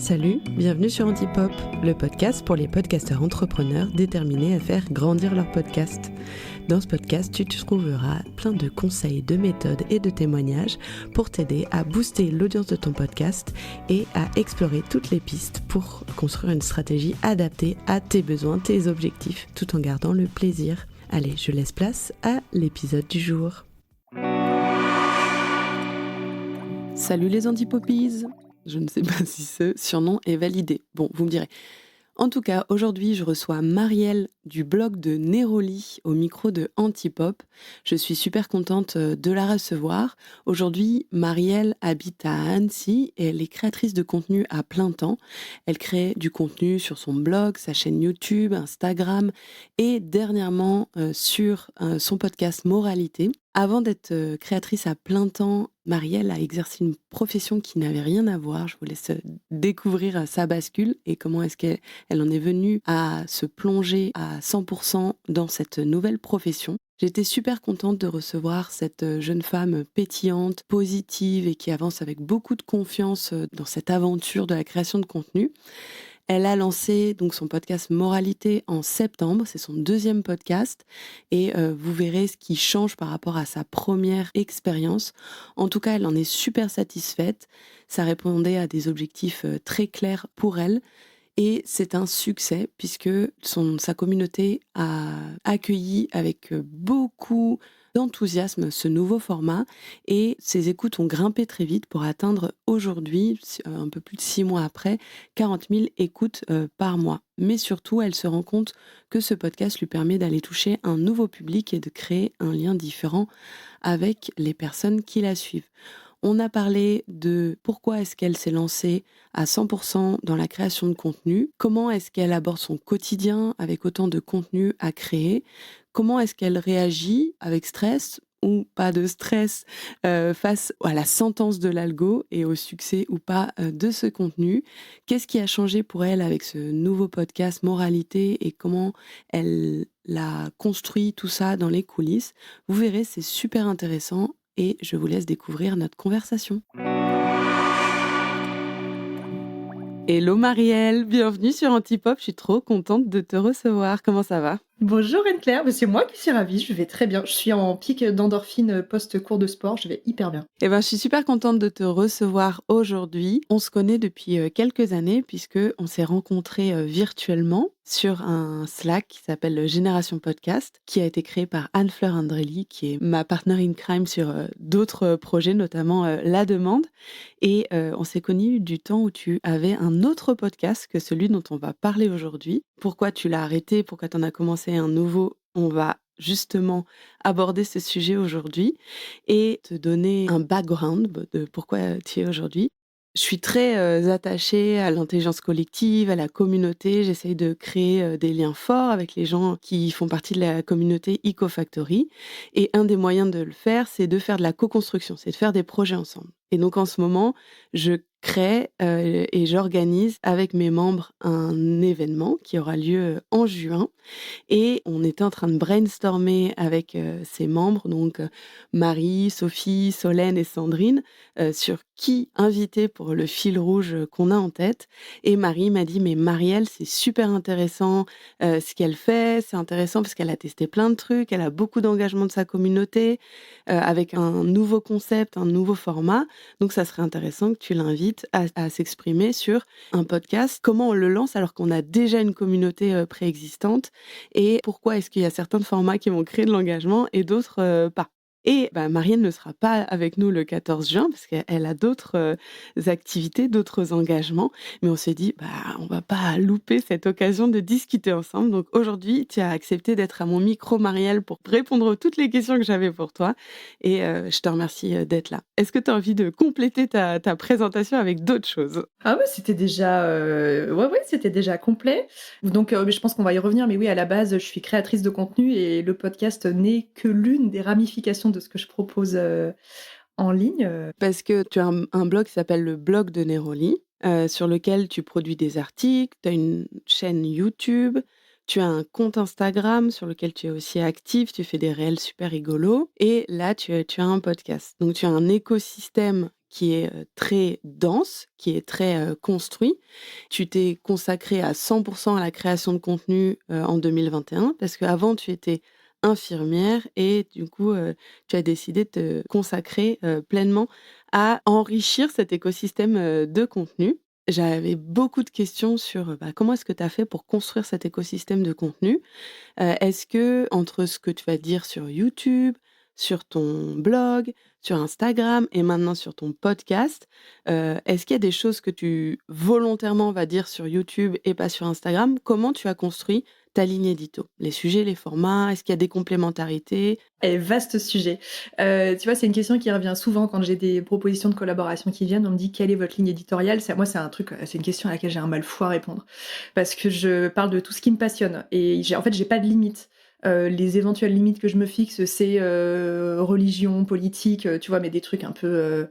Salut, bienvenue sur Antipop, le podcast pour les podcasteurs entrepreneurs déterminés à faire grandir leur podcast. Dans ce podcast, tu trouveras plein de conseils, de méthodes et de témoignages pour t'aider à booster l'audience de ton podcast et à explorer toutes les pistes pour construire une stratégie adaptée à tes besoins, tes objectifs, tout en gardant le plaisir. Allez, je laisse place à l'épisode du jour. Salut les Antipoppies! Je ne sais pas si ce surnom est validé. Bon, vous me direz. En tout cas, aujourd'hui, je reçois Marielle du blog de Neroli au micro de Antipop. Je suis super contente de la recevoir. Aujourd'hui, Marielle habite à Annecy et elle est créatrice de contenu à plein temps. Elle crée du contenu sur son blog, sa chaîne YouTube, Instagram et dernièrement sur son podcast Moralité. Avant d'être créatrice à plein temps, Marielle a exercé une profession qui n'avait rien à voir. Je vous laisse découvrir sa bascule et comment est-ce qu'elle en est venue à se plonger à 100% dans cette nouvelle profession. J'étais super contente de recevoir cette jeune femme pétillante, positive et qui avance avec beaucoup de confiance dans cette aventure de la création de contenu. Elle a lancé donc son podcast Moralité en septembre, c'est son deuxième podcast et vous verrez ce qui change par rapport à sa première expérience. En tout cas, elle en est super satisfaite, ça répondait à des objectifs très clairs pour elle et c'est un succès puisque sa communauté a accueilli avec beaucoup d'enthousiasme ce nouveau format et ses écoutes ont grimpé très vite pour atteindre aujourd'hui, un peu plus de 6 mois après, 40 000 écoutes par mois. Mais surtout, elle se rend compte que ce podcast lui permet d'aller toucher un nouveau public et de créer un lien différent avec les personnes qui la suivent. On a parlé de pourquoi est-ce qu'elle s'est lancée à 100% dans la création de contenu, comment est-ce qu'elle aborde son quotidien avec autant de contenu à créer, comment est-ce qu'elle réagit avec stress ou pas de stress face à la sentence de l'algo et au succès ou pas de ce contenu, qu'est-ce qui a changé pour elle avec ce nouveau podcast Moralité et comment elle l'a construit tout ça dans les coulisses. Vous verrez, c'est super intéressant. Et je vous laisse découvrir notre conversation. Hello Marielle, bienvenue sur Antipop, je suis trop contente de te recevoir, comment ça va ? Bonjour Anne-Claire, c'est moi qui suis ravie, je vais très bien. Je suis en pic d'endorphine post-cours de sport, je vais hyper bien. Eh ben, je suis super contente de te recevoir aujourd'hui. On se connaît depuis quelques années puisque on s'est rencontrés virtuellement sur un Slack qui s'appelle Génération Podcast, qui a été créé par Anne-Fleur Andrelli, qui est ma partner in crime sur d'autres projets, notamment La Demande. Et on s'est connus du temps où tu avais un autre podcast que celui dont on va parler aujourd'hui. Pourquoi tu l'as arrêté, pourquoi tu en as commencé un nouveau, on va justement aborder ce sujet aujourd'hui et te donner un background de pourquoi tu es aujourd'hui. Je suis très attachée à l'intelligence collective, à la communauté. J'essaye de créer des liens forts avec les gens qui font partie de la communauté EcoFactory. Et un des moyens de le faire, c'est de faire de la co-construction, c'est de faire des projets ensemble. Et donc en ce moment, je crée et j'organise avec mes membres un événement qui aura lieu en juin. Et on était en train de brainstormer avec ses membres, donc Marie, Sophie, Solène et Sandrine, sur qui inviter pour le fil rouge qu'on a en tête. Et Marie m'a dit, mais Marielle, c'est super intéressant ce qu'elle fait, c'est intéressant parce qu'elle a testé plein de trucs, elle a beaucoup d'engagement de sa communauté, avec un nouveau concept, un nouveau format. Donc ça serait intéressant que tu l'invites à s'exprimer sur un podcast, comment on le lance alors qu'on a déjà une communauté préexistante et pourquoi est-ce qu'il y a certains formats qui vont créer de l'engagement et d'autres pas. Et Marielle ne sera pas avec nous le 14 juin parce qu'elle a d'autres activités, d'autres engagements. Mais on s'est dit, on va pas louper cette occasion de discuter ensemble. Donc aujourd'hui, tu as accepté d'être à mon micro, Marielle, pour répondre à toutes les questions que j'avais pour toi. Et je te remercie d'être là. Est-ce que tu as envie de compléter ta présentation avec d'autres choses ? Ah ouais, c'était déjà, c'était déjà complet. Donc je pense qu'on va y revenir, mais oui, à la base, je suis créatrice de contenu et le podcast n'est que l'une des ramifications de ce que je propose en ligne. Parce que tu as un blog qui s'appelle le blog de Neroli, sur lequel tu produis des articles, tu as une chaîne YouTube, tu as un compte Instagram sur lequel tu es aussi active, tu fais des réels super rigolos et là tu as un podcast. Donc tu as un écosystème qui est très dense, qui est très construit. Tu t'es consacrée à 100% à la création de contenu en 2021 parce qu'avant, tu étais infirmière et du coup, tu as décidé de te consacrer pleinement à enrichir cet écosystème de contenu. J'avais beaucoup de questions sur comment est-ce que tu as fait pour construire cet écosystème de contenu. Est-ce que entre ce que tu vas dire sur YouTube, sur ton blog, sur Instagram et maintenant sur ton podcast, est-ce qu'il y a des choses que tu volontairement vas dire sur YouTube et pas sur Instagram? Comment tu as construit ta ligne édito? Les sujets, les formats, est-ce qu'il y a des complémentarités? Et vaste sujet. Tu vois, c'est une question qui revient souvent quand j'ai des propositions de collaboration qui viennent. On me dit: «Quelle est votre ligne éditoriale?» Moi, c'est un truc, c'est une question à laquelle j'ai un mal fou à répondre. Parce que je parle de tout ce qui me passionne et en fait, j'ai pas de limite. Les éventuelles limites que je me fixe, c'est, religion, politique, tu vois? Mais des trucs un peu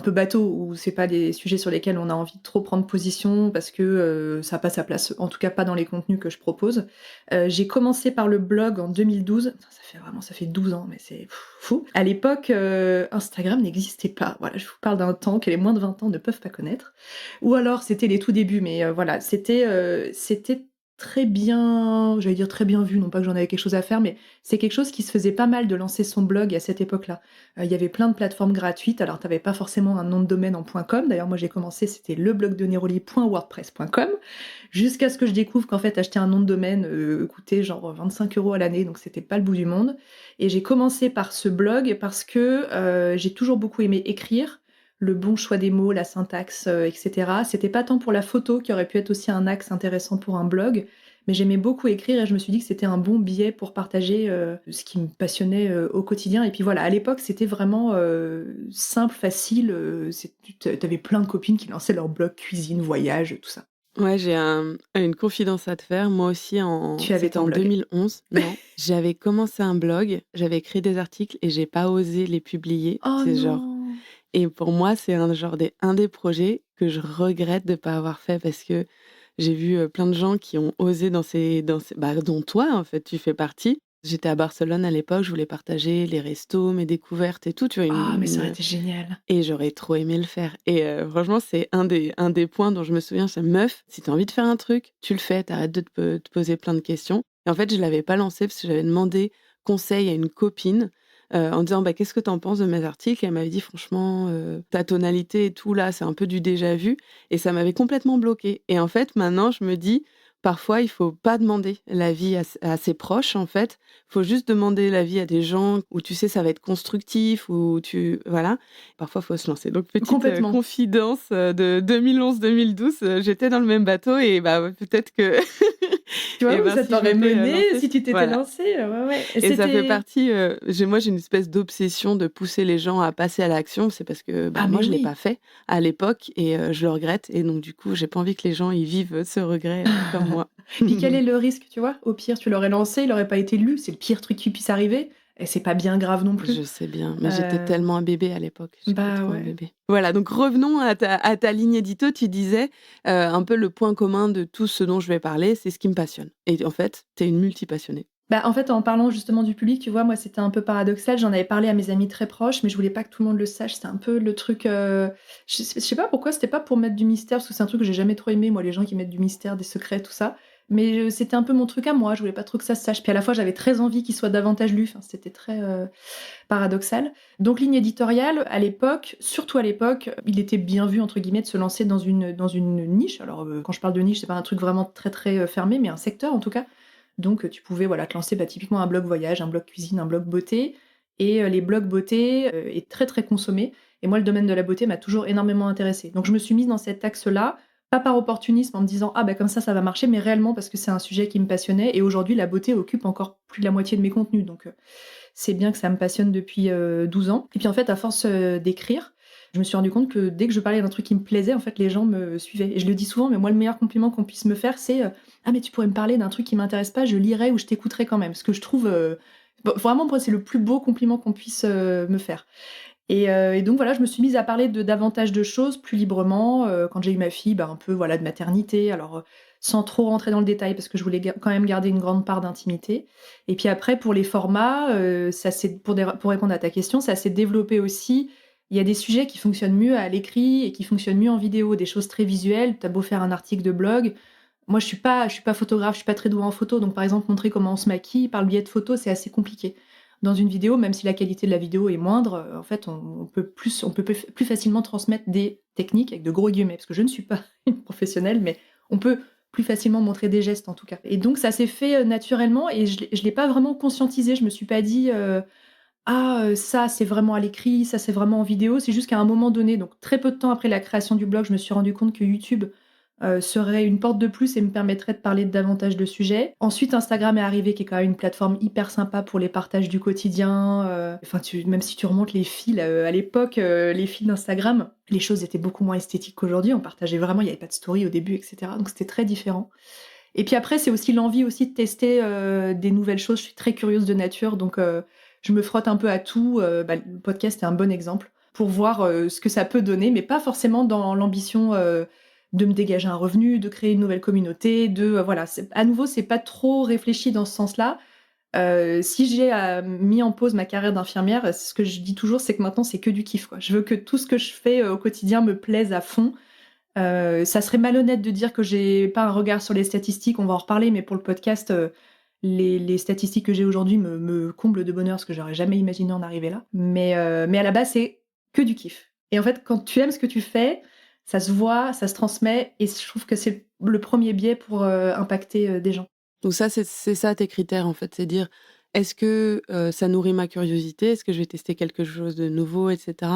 bateau où c'est pas des sujets sur lesquels on a envie de trop prendre position parce que, ça a pas sa place, en tout cas pas dans les contenus que je propose. J'ai commencé par le blog en 2012. Ça fait 12 ans, mais c'est fou. À l'époque, Instagram n'existait pas. Voilà, je vous parle d'un temps que les moins de 20 ans ne peuvent pas connaître. Ou alors c'était les tout débuts, mais voilà, c'était très bien, j'allais dire très bien vu, non pas que j'en avais quelque chose à faire, mais c'est quelque chose qui se faisait pas mal de lancer son blog à cette époque-là. Il y avait plein de plateformes gratuites, alors tu avais pas forcément un nom de domaine en .com. D'ailleurs, moi j'ai commencé, c'était leblogdeneroli.wordpress.com. Jusqu'à ce que je découvre qu'en fait, acheter un nom de domaine coûtait genre 25 € à l'année, donc c'était pas le bout du monde. Et j'ai commencé par ce blog parce que j'ai toujours beaucoup aimé écrire, le bon choix des mots, la syntaxe, etc. C'était pas tant pour la photo, qui aurait pu être aussi un axe intéressant pour un blog, mais j'aimais beaucoup écrire et je me suis dit que c'était un bon biais pour partager ce qui me passionnait au quotidien. Et puis voilà, à l'époque, c'était vraiment simple, facile. T'avais plein de copines qui lançaient leur blog cuisine, voyage, tout ça. Ouais, j'ai une confidence à te faire. Moi aussi, Tu avais c'était ton en blog. 2011. Non, j'avais commencé un blog, j'avais écrit des articles et j'ai pas osé les publier. Oh C'est genre non! et pour moi, c'est un des projets que je regrette de pas avoir fait parce que j'ai vu, plein de gens qui ont osé dont toi, en fait, tu fais partie. J'étais à Barcelone à l'époque, je voulais partager les restos, mes découvertes et tout, tu vois? Ah, mais ça aurait été génial. Et j'aurais trop aimé le faire et franchement, c'est un des points dont je me souviens, c'est: «Meuf, si tu as envie de faire un truc, tu le fais, tu arrêtes de te poser plein de questions» et en fait, je l'avais pas lancé parce que j'avais demandé conseil à une copine, en disant: «Bah, qu'est-ce que tu en penses de mes articles?» et elle m'avait dit: «Franchement, ta tonalité et tout là, c'est un peu du déjà vu» et ça m'avait complètement bloquée et en fait, maintenant, je me dis: «Parfois, il faut pas demander l'avis à ses proches, en fait. Faut juste demander l'avis à des gens où tu sais ça va être constructif, où tu» voilà. Parfois, faut se lancer. Donc petite, Complètement. confidence, de 2011-2012, j'étais dans le même bateau et bah, ouais, peut-être que Tu vois et où ben, ça si je t'aurait m'étais, mené lancée si tu t'étais voilà lancé, ouais, ouais. Et et ça fait c'était partie, j'ai une espèce d'obsession de pousser les gens à passer à l'action. C'est parce que, bah, ah moi, mais je l'ai pas oui! fait à l'époque et je le regrette et donc du coup, j'ai pas envie que les gens, ils vivent, ce regret, comme moi. Puis quel est le risque, tu vois? Au pire, tu l'aurais lancé, il aurait pas été lu, c'est le pire truc qui puisse arriver et c'est pas bien grave non plus. Je sais bien, mais j'étais Heu, tellement un bébé à l'époque, j'étais bah, trop un ouais. bébé. Voilà, donc revenons à ta ligne édito. Tu disais, un peu le point commun de tout ce dont je vais parler, c'est ce qui me passionne et en fait, tu es une multipassionnée. Bah, en fait, en parlant justement du public, tu vois, moi, c'était un peu paradoxal. J'en avais parlé à mes amis très proches, mais je voulais pas que tout le monde le sache. C'est un peu le truc, je sais pas pourquoi, c'était pas pour mettre du mystère, parce que c'est un truc que j'ai jamais trop aimé, moi, les gens qui mettent du mystère, des secrets, tout ça. Mais, c'était un peu mon truc à moi, je voulais pas trop que ça se sache. Puis à la fois, j'avais très envie qu'il soit davantage lu, enfin, c'était très, paradoxal. Donc ligne éditoriale, à l'époque, surtout à l'époque, il était «bien vu» entre guillemets de se lancer dans une niche. Alors, quand je parle de niche, c'est pas un truc vraiment très, très, fermé, mais un secteur en tout cas. Donc, tu pouvais, voilà, te lancer, bah, typiquement un blog voyage, un blog cuisine, un blog beauté et les blogs beauté, est très, très consommé et moi, le domaine de la beauté m'a toujours énormément intéressée. Donc je me suis mise dans cet axe-là, pas par opportunisme en me disant: «Ah, bah, comme ça va marcher», mais réellement parce que c'est un sujet qui me passionnait et aujourd'hui la beauté occupe encore plus de la moitié de mes contenus donc c'est bien que ça me passionne depuis, 12 ans et puis, en fait, à force, d'écrire, je me suis rendu compte que dès que je parlais d'un truc qui me plaisait, en fait, les gens me suivaient et je le dis souvent, mais moi, le meilleur compliment qu'on puisse me faire, c'est, «Ah mais tu pourrais me parler d'un truc qui m'intéresse pas, je lirai ou je t'écouterai quand même». Ce que je trouve, vraiment, pour moi, c'est le plus beau compliment qu'on puisse, me faire et donc voilà, je me suis mise à parler de davantage de choses plus librement, quand j'ai eu ma fille, bah, un peu, voilà, de maternité, alors, sans trop rentrer dans le détail parce que je voulais quand même garder une grande part d'intimité et puis après pour les formats, ça s'est pour répondre à ta question, ça s'est développé aussi, Il y a des sujets qui fonctionnent mieux à l'écrit et qui fonctionnent mieux en vidéo, des choses très visuelles. Tu as beau faire un article de blog. Moi, je suis pas photographe, je suis pas très douée en photo. Donc, par exemple, montrer comment on se maquille par le biais de photos, c'est assez compliqué. Dans une vidéo, même si la qualité de la vidéo est moindre, en fait, on peut plus facilement transmettre des techniques avec de gros guillemets, parce que je ne suis pas une professionnelle, mais on peut plus facilement montrer des gestes en tout cas. Et donc, ça s'est fait naturellement et je l'ai pas vraiment conscientisé. Je me suis pas dit, ça, c'est vraiment à l'écrit, ça, c'est vraiment en vidéo. C'est juste qu'à un moment donné, donc très peu de temps après la création du blog, je me suis rendu compte que YouTube serait une porte de plus et me permettrait de parler de davantage de sujets. Ensuite, Instagram est arrivé, qui est quand même une plateforme hyper sympa pour les partages du quotidien. Enfin, même si tu remontes les fils, à l'époque, les fils d'Instagram, les choses étaient beaucoup moins esthétiques qu'aujourd'hui. On partageait vraiment, il n'y avait pas de story au début, etc. Donc c'était très différent. Et puis après, c'est aussi l'envie aussi de tester des nouvelles choses. Je suis très curieuse de nature, donc je me frotte un peu à tout. Le podcast est un bon exemple pour voir ce que ça peut donner, mais pas forcément dans l'ambition de me dégager un revenu, de créer une nouvelle communauté, voilà. À nouveau, c'est pas trop réfléchi dans ce sens-là. Si j'ai mis en pause ma carrière d'infirmière, ce que je dis toujours, c'est que maintenant, c'est que du kiff, quoi. Je veux que tout ce que je fais au quotidien me plaise à fond. Ça serait malhonnête de dire que j'ai pas un regard sur les statistiques, on va en reparler, mais pour le podcast, les statistiques que j'ai aujourd'hui me comblent de bonheur parce que j'aurais jamais imaginé en arriver là. Mais à la base, c'est que du kiff. Et en fait, quand tu aimes ce que tu fais, ça se voit, ça se transmet, et je trouve que c'est le premier biais pour impacter des gens. Donc ça, c'est ça tes critères en fait, c'est dire est-ce que ça nourrit ma curiosité, est-ce que je vais tester quelque chose de nouveau, etc.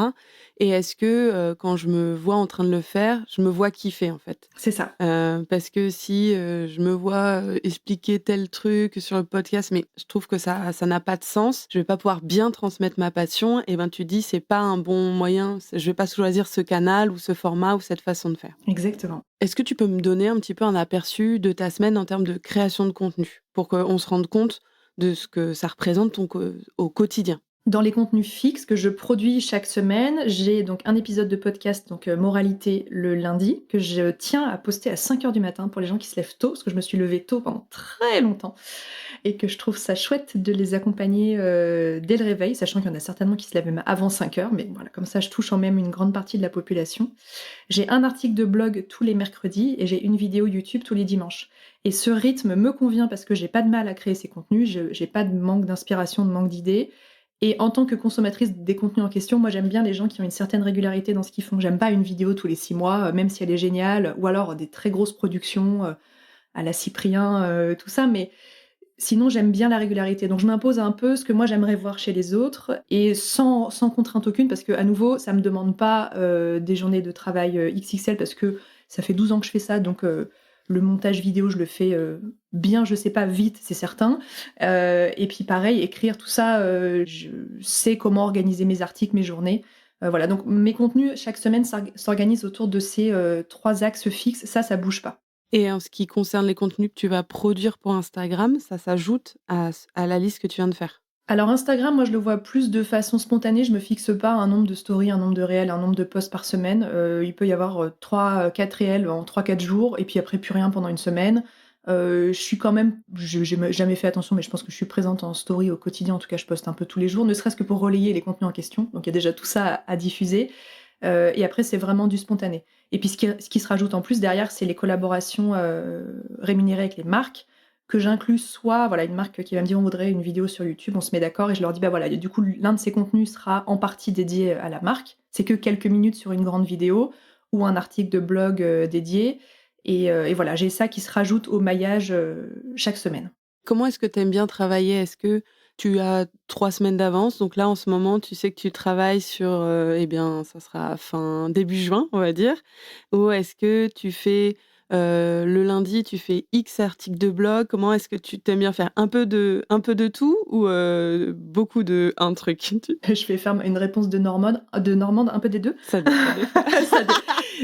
Et est-ce que quand je me vois en train de le faire, je me vois kiffer en fait. C'est ça. Parce que si je me vois expliquer tel truc sur le podcast, mais je trouve que ça n'a pas de sens, je vais pas pouvoir bien transmettre ma passion. Et ben tu dis c'est pas un bon moyen, je vais pas choisir ce canal ou ce format ou cette façon de faire. Exactement. Est-ce que tu peux me donner un petit peu un aperçu de ta semaine en termes de création de contenu pour qu'on se rende compte de ce que ça représente au quotidien? Dans les contenus fixes que je produis chaque semaine, j'ai donc un épisode de podcast, donc moralité le lundi, que je tiens à poster à 5 heures du matin pour les gens qui se lèvent tôt, parce que je me suis levée tôt pendant très longtemps et que je trouve ça chouette de les accompagner dès le réveil, sachant qu'il y en a certainement qui se lèvent même avant 5 heures, mais voilà, comme ça je touche en même une grande partie de la population. J'ai un article de blog tous les mercredis et j'ai une vidéo YouTube tous les dimanches. Et ce rythme me convient parce que j'ai pas de mal à créer ces contenus, j'ai pas de manque d'inspiration, de manque d'idées. Et en tant que consommatrice des contenus en question, moi j'aime bien les gens qui ont une certaine régularité dans ce qu'ils font. J'aime pas une vidéo tous les 6 mois, même si elle est géniale, ou alors des très grosses productions à la Cyprien, tout ça, mais sinon j'aime bien la régularité. Donc je m'impose un peu ce que moi j'aimerais voir chez les autres, et sans contrainte aucune, parce que à nouveau, ça me demande pas des journées de travail XXL, parce que ça fait 12 ans que je fais ça, donc le montage vidéo, je le fais bien, je sais pas, vite, c'est certain. Et puis pareil, écrire tout ça, je sais comment organiser mes articles, mes journées. Voilà, donc mes contenus, chaque semaine, s'organisent autour de ces 3 axes fixes. Ça bouge pas. Et en ce qui concerne les contenus que tu vas produire pour Instagram, ça s'ajoute à la liste que tu viens de faire? Alors Instagram, moi je le vois plus de façon spontanée, je me fixe pas un nombre de stories, un nombre de réels, un nombre de posts par semaine. Il peut y avoir 3-4 réels en 3-4 jours, et puis après plus rien pendant une semaine. Je suis quand même, j'ai jamais fait attention, mais je pense que je suis présente en story au quotidien, en tout cas je poste un peu tous les jours, ne serait-ce que pour relayer les contenus en question. Donc il y a déjà tout ça à diffuser. Et après c'est vraiment du spontané. Et puis ce qui se rajoute en plus derrière, c'est les collaborations rémunérées avec les marques, que j'inclus soit voilà, une marque qui va me dire on voudrait une vidéo sur YouTube, on se met d'accord et je leur dis bah voilà, du coup l'un de ces contenus sera en partie dédié à la marque. C'est que quelques minutes sur une grande vidéo ou un article de blog dédié. Et voilà, j'ai ça qui se rajoute au maillage chaque semaine. Comment est-ce que tu aimes bien travailler? Est-ce que tu as 3 semaines d'avance? Donc là, en ce moment, tu sais que tu travailles sur, eh bien, ça sera début juin, on va dire? Ou est-ce que tu fais, le lundi, tu fais X articles de blog? Comment est-ce que tu aimes bien faire? Un peu de tout ou, beaucoup de un truc? Je vais faire une réponse de Normande, un peu des deux. Ça dépend. Ça dé-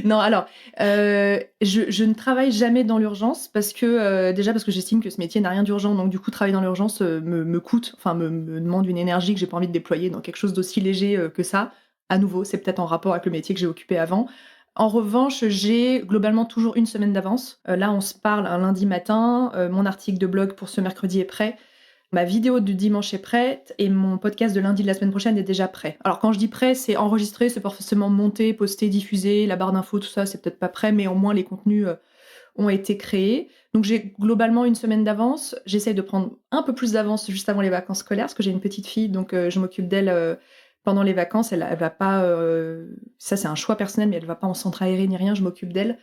Non, alors, je ne travaille jamais dans l'urgence parce que, déjà parce que j'estime que ce métier n'a rien d'urgent, donc du coup, travailler dans l'urgence me coûte, enfin me demande une énergie que j'ai pas envie de déployer dans quelque chose d'aussi léger que ça. À nouveau, c'est peut-être en rapport avec le métier que j'ai occupé avant. En revanche, j'ai globalement toujours une semaine d'avance. Là, on se parle un lundi matin, mon article de blog pour ce mercredi est prêt. Ma vidéo du dimanche est prête et mon podcast de lundi de la semaine prochaine est déjà prêt. Alors quand je dis prêt, c'est enregistré, c'est pas forcément monté, posté, diffusé, la barre d'infos, tout ça, c'est peut-être pas prêt, mais au moins les contenus ont été créés. Donc j'ai globalement une semaine d'avance. J'essaye de prendre un peu plus d'avance juste avant les vacances scolaires, parce que j'ai une petite fille, donc je m'occupe d'elle pendant les vacances. Elle va pas... ça c'est un choix personnel, mais elle va pas en centre aéré ni rien, je m'occupe d'elle.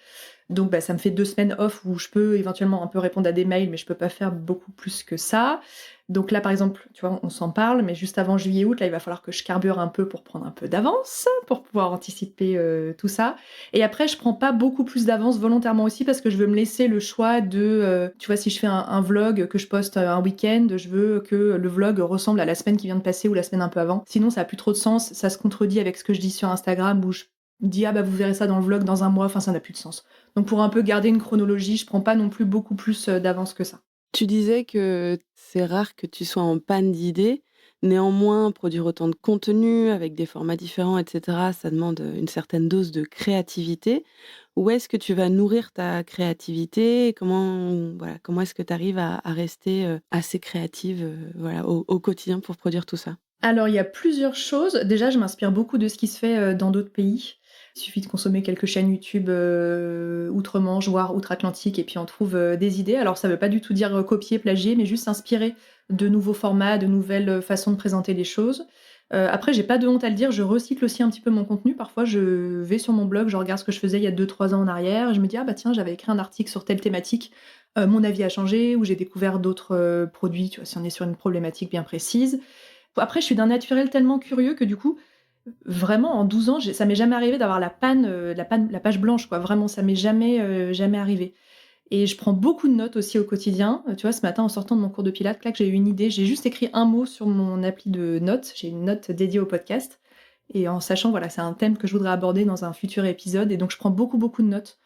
Donc ça me fait 2 semaines off où je peux éventuellement un peu répondre à des mails, mais je peux pas faire beaucoup plus que ça. Donc là, par exemple, tu vois, on s'en parle, mais juste avant juillet-août, là, il va falloir que je carbure un peu pour prendre un peu d'avance, pour pouvoir anticiper tout ça. Et après, je prends pas beaucoup plus d'avance volontairement aussi parce que je veux me laisser le choix de, tu vois, si je fais un vlog que je poste un week-end, je veux que le vlog ressemble à la semaine qui vient de passer ou la semaine un peu avant. Sinon, ça a plus trop de sens. Ça se contredit avec ce que je dis sur Instagram où je dis, ah bah vous verrez ça dans le vlog dans un mois. Enfin, ça n'a plus de sens. Donc pour un peu garder une chronologie, je prends pas non plus beaucoup plus d'avance que ça. Tu disais que c'est rare que tu sois en panne d'idées. Néanmoins, produire autant de contenu avec des formats différents, et cetera, ça demande, une certaine dose de créativité. Où est-ce que tu vas nourrir ta créativité? Et comment est-ce que tu arrives à rester, assez créative, voilà, au quotidien pour produire tout ça? Alors, il y a plusieurs choses. Déjà, je m'inspire beaucoup de ce qui se fait dans d'autres pays. Il suffit de consommer quelques chaînes YouTube outre-Manche, voire outre-Atlantique, et puis on trouve des idées. Alors, ça ne veut pas du tout dire copier, plagier, mais juste s'inspirer de nouveaux formats, de nouvelles façons de présenter les choses. Après, j'ai pas de honte à le dire, je recycle aussi un petit peu mon contenu. Parfois, je vais sur mon blog, je regarde ce que je faisais il y a 2-3 ans en arrière, et je me dis, ah bah tiens, j'avais écrit un article sur telle thématique, mon avis a changé, ou j'ai découvert d'autres produits, tu vois, si on est sur une problématique bien précise. Après, je suis d'un naturel tellement curieux que du coup, vraiment en 12 ans, ça m'est jamais arrivé d'avoir la page blanche, quoi. Vraiment, ça m'est jamais arrivé. Et je prends beaucoup de notes aussi au quotidien. Tu vois, ce matin, en sortant de mon cours de pilates, clac, j'ai eu une idée. J'ai juste écrit un mot sur mon appli de notes. J'ai une note dédiée au podcast. Et en sachant, voilà, c'est un thème que je voudrais aborder dans un futur épisode. Et donc, je prends beaucoup, beaucoup de notes.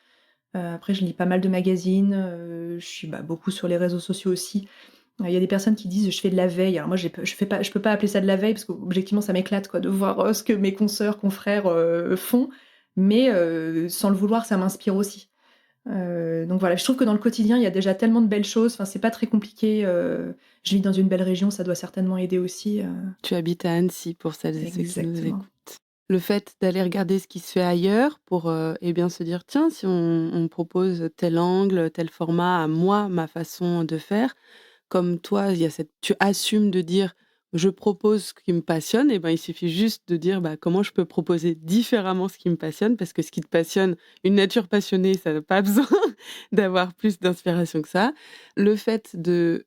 Après, je lis pas mal de magazines. Je suis beaucoup sur les réseaux sociaux aussi. Il y a des personnes qui disent je fais de la veille. Alors moi, je peux pas appeler ça de la veille parce qu'objectivement, ça m'éclate quoi de voir ce que mes consoeurs, confrères font. Mais sans le vouloir, ça m'inspire aussi. Donc voilà, je trouve que dans le quotidien, il y a déjà tellement de belles choses. Enfin, c'est pas très compliqué. Je vis dans une belle région, ça doit certainement aider aussi. Tu habites à Annecy pour celles et ceux qui nous Exactement. écoutent. Le fait d'aller regarder ce qui se fait ailleurs pour, eh bien, se dire: «Tiens, si on me propose tel angle, tel format à moi, ma façon de faire», comme toi, il y a cette tu assumes de dire: «Je propose ce qui me passionne», et ben, il suffit juste de dire: «Bah, comment je peux proposer différemment ce qui me passionne?» parce que ce qui te passionne, une nature passionnée, ça n'a pas besoin d'avoir plus d'inspiration que ça. Le fait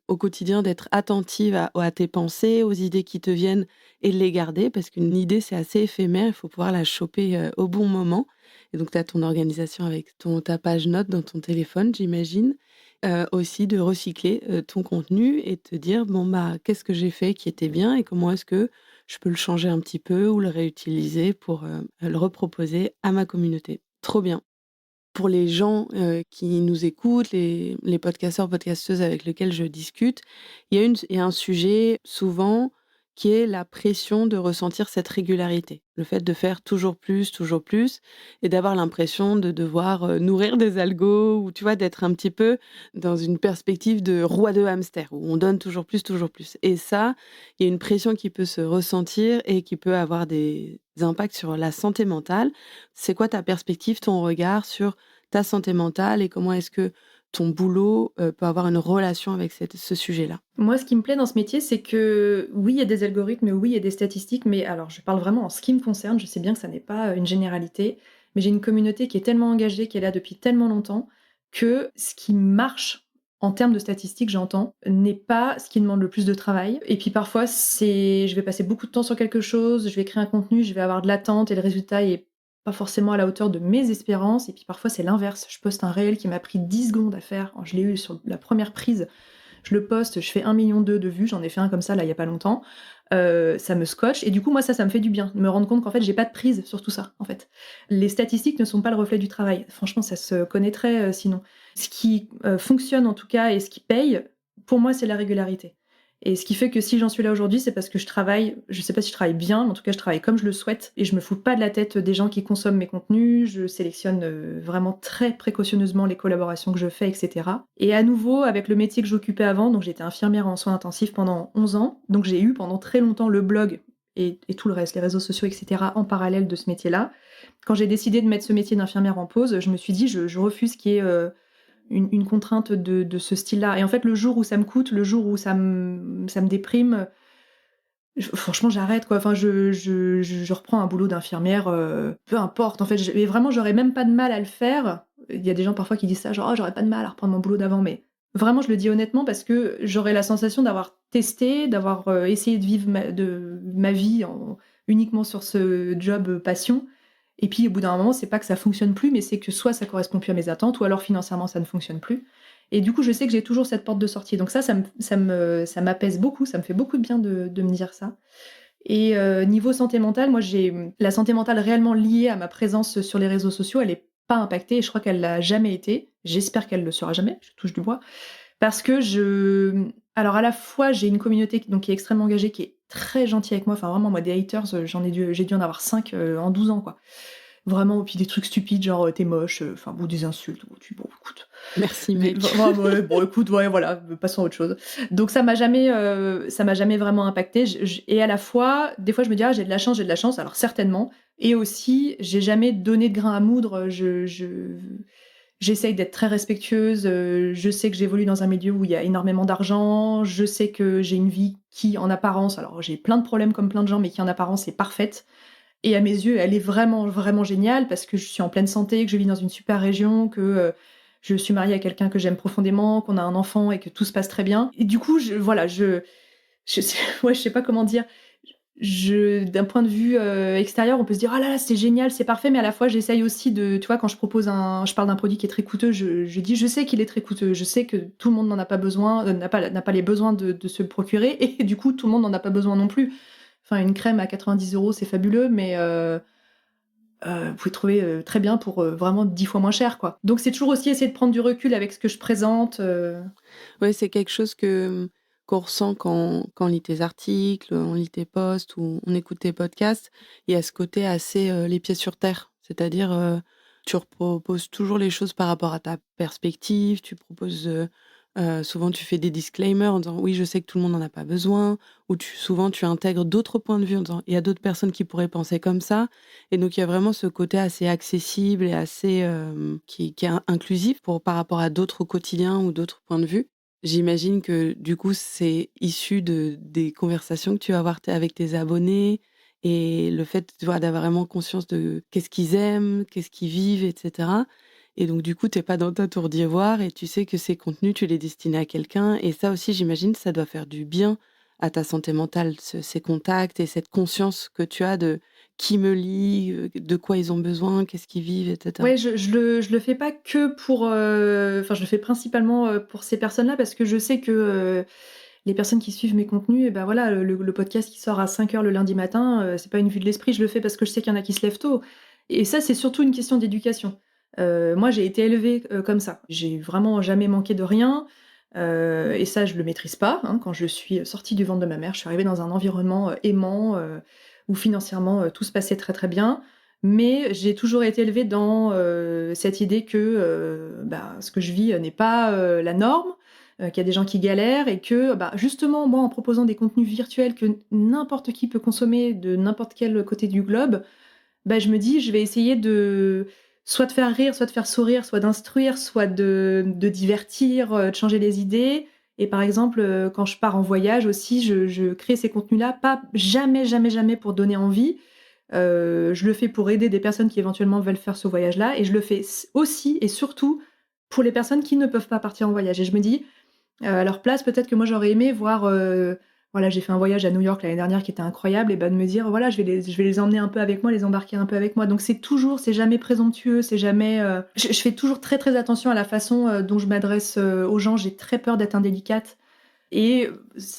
au quotidien, d'être attentive à tes pensées, aux idées qui te viennent et de les garder parce qu'une idée, c'est assez éphémère, il faut pouvoir la choper, au bon moment, et donc tu as ton organisation avec ta page notes dans ton téléphone, j'imagine. Aussi de recycler, ton contenu et te dire: «Bon, bah, qu'est-ce que j'ai fait qui était bien et comment est-ce que je peux le changer un petit peu ou le réutiliser pour, le reproposer à ma communauté?» Trop bien. Pour les gens, qui nous écoutent, les podcasteurs, podcasteuses avec lesquels je discute, il y a un sujet souvent qui est la pression de ressentir cette régularité. Le fait de faire toujours plus et d'avoir l'impression de devoir, nourrir des algos ou tu vois, d'être un petit peu dans une perspective de roi de hamster où on donne toujours plus, et ça, il y a une pression qui peut se ressentir et qui peut avoir des impacts sur la santé mentale. C'est quoi ta perspective, ton regard sur ta santé mentale et comment est-ce que ton boulot, peut avoir une relation avec ce sujet-là? Moi, ce qui me plaît dans ce métier, c'est que oui, il y a des algorithmes, oui, il y a des statistiques, mais alors je parle vraiment en ce qui me concerne. Je sais bien que ça n'est pas une généralité, mais j'ai une communauté qui est tellement engagée, qui est là depuis tellement longtemps, que ce qui marche en termes de statistiques, j'entends, n'est pas ce qui demande le plus de travail. Et puis parfois, je vais passer beaucoup de temps sur quelque chose, je vais créer un contenu, je vais avoir de l'attente et le résultat est pas forcément à la hauteur de mes espérances. Et puis parfois, c'est l'inverse. Je poste un réel qui m'a pris 10 secondes à faire. Je l'ai eu sur la première prise, je le poste, je fais 1,2 million de vues, j'en ai fait un comme ça là il y a pas longtemps. Ça me scotche et du coup moi ça me fait du bien, de me rendre compte qu'en fait j'ai pas de prise sur tout ça en fait. Les statistiques ne sont pas le reflet du travail. Franchement ça se connaîtrait sinon. Ce qui fonctionne en tout cas et ce qui paye, pour moi c'est la régularité. Et ce qui fait que si j'en suis là aujourd'hui, c'est parce que je travaille, je sais pas si je travaille bien, mais en tout cas je travaille comme je le souhaite et je me fous pas de la tête des gens qui consomment mes contenus, je sélectionne vraiment très précautionneusement les collaborations que je fais, etc. Et à nouveau, avec le métier que j'occupais avant, donc j'étais infirmière en soins intensifs pendant 11 ans, donc j'ai eu pendant très longtemps le blog et tout le reste, les réseaux sociaux, etc. en parallèle de ce métier-là. Quand j'ai décidé de mettre ce métier d'infirmière en pause, je me suis dit, je refuse qu'il y ait une contrainte de ce style-là. Et en fait, le jour où ça me coûte, le jour où ça me déprime, franchement, j'arrête, quoi. Enfin, je reprends un boulot d'infirmière, peu importe. En fait, mais vraiment, j'aurais même pas de mal à le faire. Il y a des gens parfois qui disent ça, genre, oh, j'aurais pas de mal à reprendre mon boulot d'avant, mais vraiment, je le dis honnêtement parce que j'aurais la sensation d'avoir testé, d'avoir essayé de vivre ma vie uniquement sur ce job passion. Et puis, au bout d'un moment, c'est pas que ça fonctionne plus, mais c'est que soit ça correspond plus à mes attentes, ou alors financièrement, ça ne fonctionne plus. Et du coup, je sais que j'ai toujours cette porte de sortie. Donc ça m'apaise beaucoup, ça me fait beaucoup de bien de me dire ça. Et niveau santé mentale, moi, j'ai la santé mentale réellement liée à ma présence sur les réseaux sociaux, elle est pas impactée, et je crois qu'elle l'a jamais été. J'espère qu'elle le sera jamais, je touche du bois. Parce que alors à la fois, j'ai une communauté donc, qui est extrêmement engagée, qui est très gentille avec moi. Enfin, vraiment, moi, des haters, j'ai dû en avoir 5 en 12 ans, quoi. Vraiment, puis des trucs stupides, genre t'es moche, enfin, ou des insultes, bon, écoute. Merci mec. Ouais, bon, écoute, ouais, voilà, passons à autre chose. Donc ça m'a jamais vraiment impacté. Et à la fois, des fois, je me dis, ah, j'ai de la chance, alors certainement. Et aussi, j'ai jamais donné de grain à moudre. J'essaye d'être très respectueuse. Je sais que j'évolue dans un milieu où il y a énormément d'argent. Je sais que j'ai une vie qui, en apparence, alors j'ai plein de problèmes comme plein de gens, mais qui en apparence est parfaite. Et à mes yeux, elle est vraiment, vraiment géniale parce que je suis en pleine santé, que je vis dans une super région, que je suis mariée à quelqu'un que j'aime profondément, qu'on a un enfant et que tout se passe très bien. Et du coup, voilà, ouais, je sais pas comment dire. D'un point de vue extérieur, on peut se dire, ah là là, c'est génial, c'est parfait, mais à la fois, j'essaye aussi tu vois, quand je parle d'un produit qui est très coûteux, je dis, je sais qu'il est très coûteux, je sais que tout le monde n'en a pas besoin, n'a pas les besoins de se le procurer, et du coup, tout le monde n'en a pas besoin non plus. Enfin, une crème à 90 €, c'est fabuleux, mais vous pouvez trouver très bien pour vraiment 10 fois moins cher, quoi. Donc c'est toujours aussi essayer de prendre du recul avec ce que je présente. Ouais, c'est quelque chose qu'on ressent quand on lit tes articles, on lit tes posts ou on écoute tes podcasts. Il y a ce côté assez les pieds sur terre. C'est-à-dire, tu proposes toujours les choses par rapport à ta perspective. Tu proposes, souvent, tu fais des disclaimers en disant oui, je sais que tout le monde n'en a pas besoin. Ou souvent, tu intègres d'autres points de vue en disant il y a d'autres personnes qui pourraient penser comme ça. Et donc, il y a vraiment ce côté assez accessible et assez qui est inclusif par rapport à d'autres quotidiens ou d'autres points de vue. J'imagine que du coup, c'est issu des conversations que tu vas avoir avec tes abonnés et le fait, tu vois, d'avoir vraiment conscience de qu'est-ce qu'ils aiment, qu'est-ce qu'ils vivent, etc. Et donc, du coup, t'es pas dans ta tour d'ivoire et tu sais que ces contenus, tu les destines à quelqu'un. Et ça aussi, j'imagine, ça doit faire du bien à ta santé mentale, ces contacts et cette conscience que tu as de qui me lit, de quoi ils ont besoin, qu'est-ce qu'ils vivent, etc. Ouais, je le fais pas que pour. Enfin, je le fais principalement pour ces personnes-là parce que je sais que les personnes qui suivent mes contenus, et ben voilà, le podcast qui sort à 5 h le lundi matin, c'est pas une vue de l'esprit, je le fais parce que je sais qu'il y en a qui se lèvent tôt. Et ça, c'est surtout une question d'éducation. Moi, j'ai été élevée comme ça. J'ai vraiment jamais manqué de rien. Et ça, je le maîtrise pas, hein. Quand je suis sortie du ventre de ma mère, je suis arrivée dans un environnement aimant, où financièrement tout se passait très très bien. Mais j'ai toujours été élevée dans cette idée que ce que je vis n'est pas la norme, qu'il y a des gens qui galèrent et que justement, moi, en proposant des contenus virtuels que n'importe qui peut consommer de n'importe quel côté du globe, je me dis, je vais essayer soit de faire rire, soit de faire sourire, soit d'instruire, soit de divertir, de changer les idées. Et par exemple, quand je pars en voyage aussi, je crée ces contenus-là, pas jamais, jamais, jamais pour donner envie. Je le fais pour aider des personnes qui éventuellement veulent faire ce voyage-là. Et je le fais aussi et surtout pour les personnes qui ne peuvent pas partir en voyage. Et je me dis, à leur place, peut-être que moi j'aurais aimé voir. Voilà, j'ai fait un voyage à New York l'année dernière qui était incroyable, et de me dire, voilà, je vais les emmener un peu avec moi, les embarquer un peu avec moi. Donc c'est jamais présomptueux, c'est jamais. Je fais toujours très très attention à la façon dont je m'adresse aux gens. J'ai très peur d'être indélicate. Et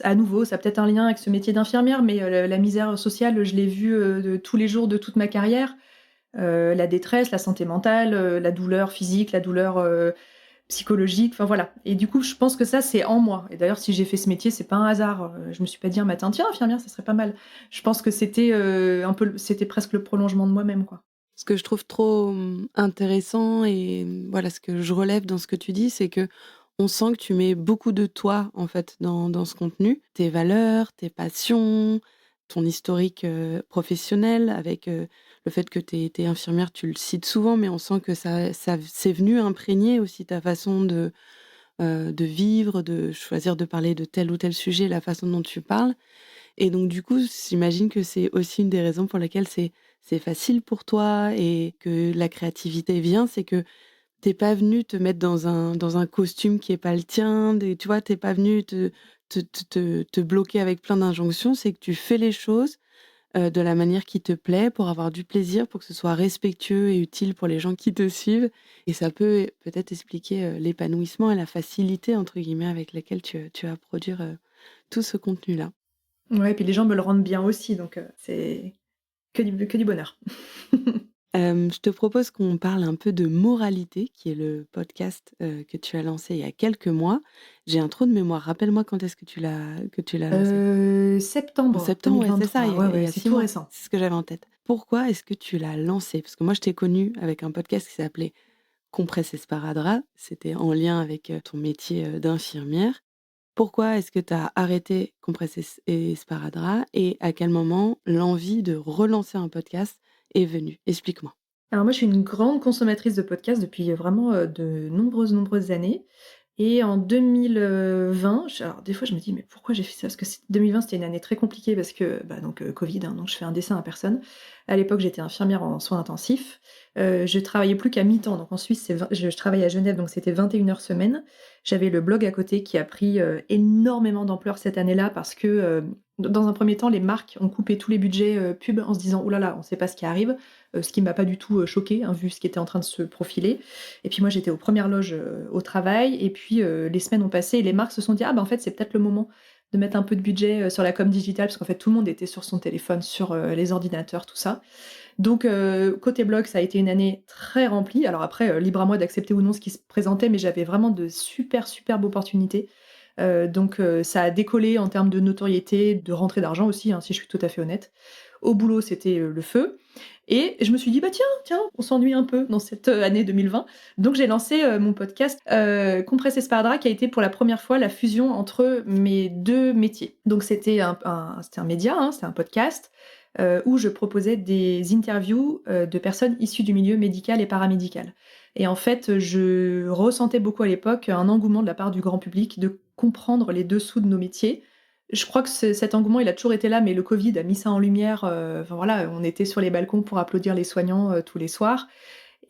à nouveau, ça a peut-être un lien avec ce métier d'infirmière, mais la misère sociale, je l'ai vue de tous les jours de toute ma carrière. La détresse, la santé mentale, la douleur physique, la douleur psychologique, enfin voilà. Et du coup, je pense que ça, c'est en moi. Et d'ailleurs, si j'ai fait ce métier, c'est pas un hasard. Je me suis pas dit un matin, tiens, infirmière, ça serait pas mal. Je pense que c'était c'était presque le prolongement de moi-même, quoi. Ce que je trouve trop intéressant et voilà, ce que je relève dans ce que tu dis, c'est que on sent que tu mets beaucoup de toi, en fait, dans ce contenu. Tes valeurs, tes passions, ton historique, professionnel avec, le fait que tu es infirmière, tu le cites souvent, mais on sent que ça c'est venu imprégner aussi ta façon de vivre, de choisir de parler de tel ou tel sujet, la façon dont tu parles. Et donc du coup, j'imagine que c'est aussi une des raisons pour lesquelles c'est facile pour toi et que la créativité vient, c'est que t'es pas venu te mettre dans un costume qui est pas le tien, des tu vois? Tu pas venu te bloquer avec plein d'injonctions, c'est que tu fais les choses, de la manière qui te plaît pour avoir du plaisir, pour que ce soit respectueux et utile pour les gens qui te suivent et ça peut peut-être expliquer, l'épanouissement et la «facilité» entre guillemets avec laquelle tu vas produire, tout ce contenu-là. Ouais, et puis les gens me le rendent bien aussi, donc c'est que du bonheur. Je te propose qu'on parle un peu de Moralité, qui est le podcast, que tu as lancé il y a quelques mois. J'ai un trou de mémoire. Rappelle-moi quand est-ce que tu l'as lancé? En Septembre septembre, ouais, c'est ça, 2023, ouais, il y ouais, a c'est 6 tout mois. récent. C'est ce que j'avais en tête. Pourquoi est-ce que tu l'as lancé? Parce que moi, je t'ai connue avec un podcast qui s'appelait Compresse Esparadrap. C'était en lien avec, ton métier, d'infirmière. Pourquoi est-ce que tu as arrêté Compresse Esparadrap et à quel moment l'envie de relancer un podcast est venue? Explique-moi. Alors moi, je suis une grande consommatrice de podcasts depuis, vraiment, de nombreuses, nombreuses années. Et en 2020, alors des fois je me dis: «Mais pourquoi j'ai fait ça?» Parce que 2020, c'était une année très compliquée parce que, bah, donc covid, hein, donc je fais un dessin à personne. À l'époque, j'étais infirmière en soins intensifs. Je travaillais plus qu'à mi-temps, donc en Suisse, c'est 20 je travaille à Genève, donc c'était 21 heures semaine. J'avais le blog à côté qui a pris, énormément d'ampleur cette année-là parce que, dans un premier temps, les marques ont coupé tous les budgets, pub en se disant: «Ouh là là, on ne sait pas ce qui arrive», ce qui m'a pas du tout, choquée, hein, vu ce qui était en train de se profiler. Et puis moi, j'étais aux premières loges, au travail et puis, les semaines ont passé et les marques se sont dit: «Ah bah, en fait, c'est peut-être le moment de mettre un peu de budget, sur la com digitale», parce qu'en fait, tout le monde était sur son téléphone, sur, les ordinateurs, tout ça. Donc côté blog, ça a été une année très remplie. Alors après, libre à moi d'accepter ou non ce qui se présentait, mais j'avais vraiment de super, superbes opportunités. Donc ça a décollé en termes de notoriété, de rentrée d'argent aussi, hein, si je suis tout à fait honnête. Au boulot, c'était, le feu et je me suis dit: «Bah tiens, on s'ennuie un peu dans cette, année 2020». Donc j'ai lancé, mon podcast, Compresse Espardra, qui a été pour la première fois la fusion entre mes 2 métiers. Donc c'était un média, hein, c'était un podcast, où je proposais des interviews, de personnes issues du milieu médical et paramédical. Et en fait, je ressentais beaucoup à l'époque un engouement de la part du grand public de comprendre les dessous de nos métiers. Je crois que cet engouement, il a toujours été là, mais le Covid a mis ça en lumière, enfin voilà, on était sur les balcons pour applaudir les soignants, tous les soirs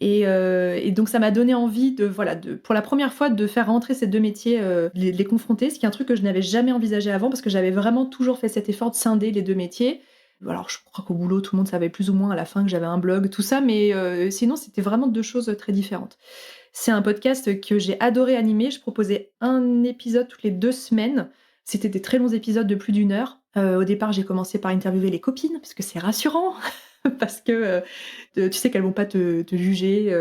et donc ça m'a donné envie de voilà, de pour la première fois, de faire rentrer ces 2 métiers, les confronter, ce qui est un truc que je n'avais jamais envisagé avant parce que j'avais vraiment toujours fait cet effort de scinder les 2 métiers. Alors je crois qu'au boulot, tout le monde savait plus ou moins à la fin que j'avais un blog, tout ça, mais sinon c'était vraiment 2 choses, très différentes. C'est un podcast que j'ai adoré animer. Je proposais un épisode toutes les 2 semaines. C'était des très longs épisodes de plus d'1 heure. Au départ, j'ai commencé par interviewer les copines parce que c'est rassurant, parce que, tu sais qu'elles vont pas te juger,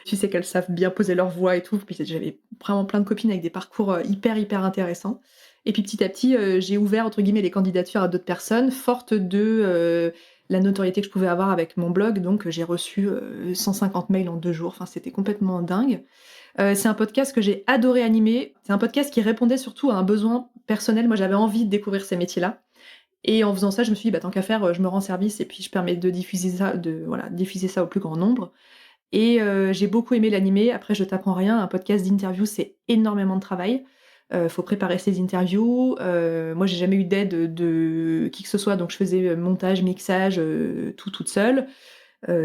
tu sais qu'elles savent bien poser leur voix et tout. Puis j'avais vraiment plein de copines avec des parcours, hyper, hyper intéressants. Et puis petit à petit, j'ai ouvert entre guillemets «les candidatures» à d'autres personnes, forte de, la notoriété que je pouvais avoir avec mon blog. Donc, j'ai reçu, 150 mails en 2 jours. Enfin, c'était complètement dingue. C'est un podcast que j'ai adoré animer. C'est un podcast qui répondait surtout à un besoin personnel. Moi, j'avais envie de découvrir ces métiers-là et en faisant ça, je me suis dit: «Bah, tant qu'à faire, je me rends service et puis je permets de diffuser ça au plus grand nombre». Et j'ai beaucoup aimé l'animer. Après, je t'apprends rien, un podcast d'interview, c'est énormément de travail. Faut préparer ses interviews. Moi, j'ai jamais eu d'aide de qui que ce soit, donc je faisais, montage, mixage, tout toute seule.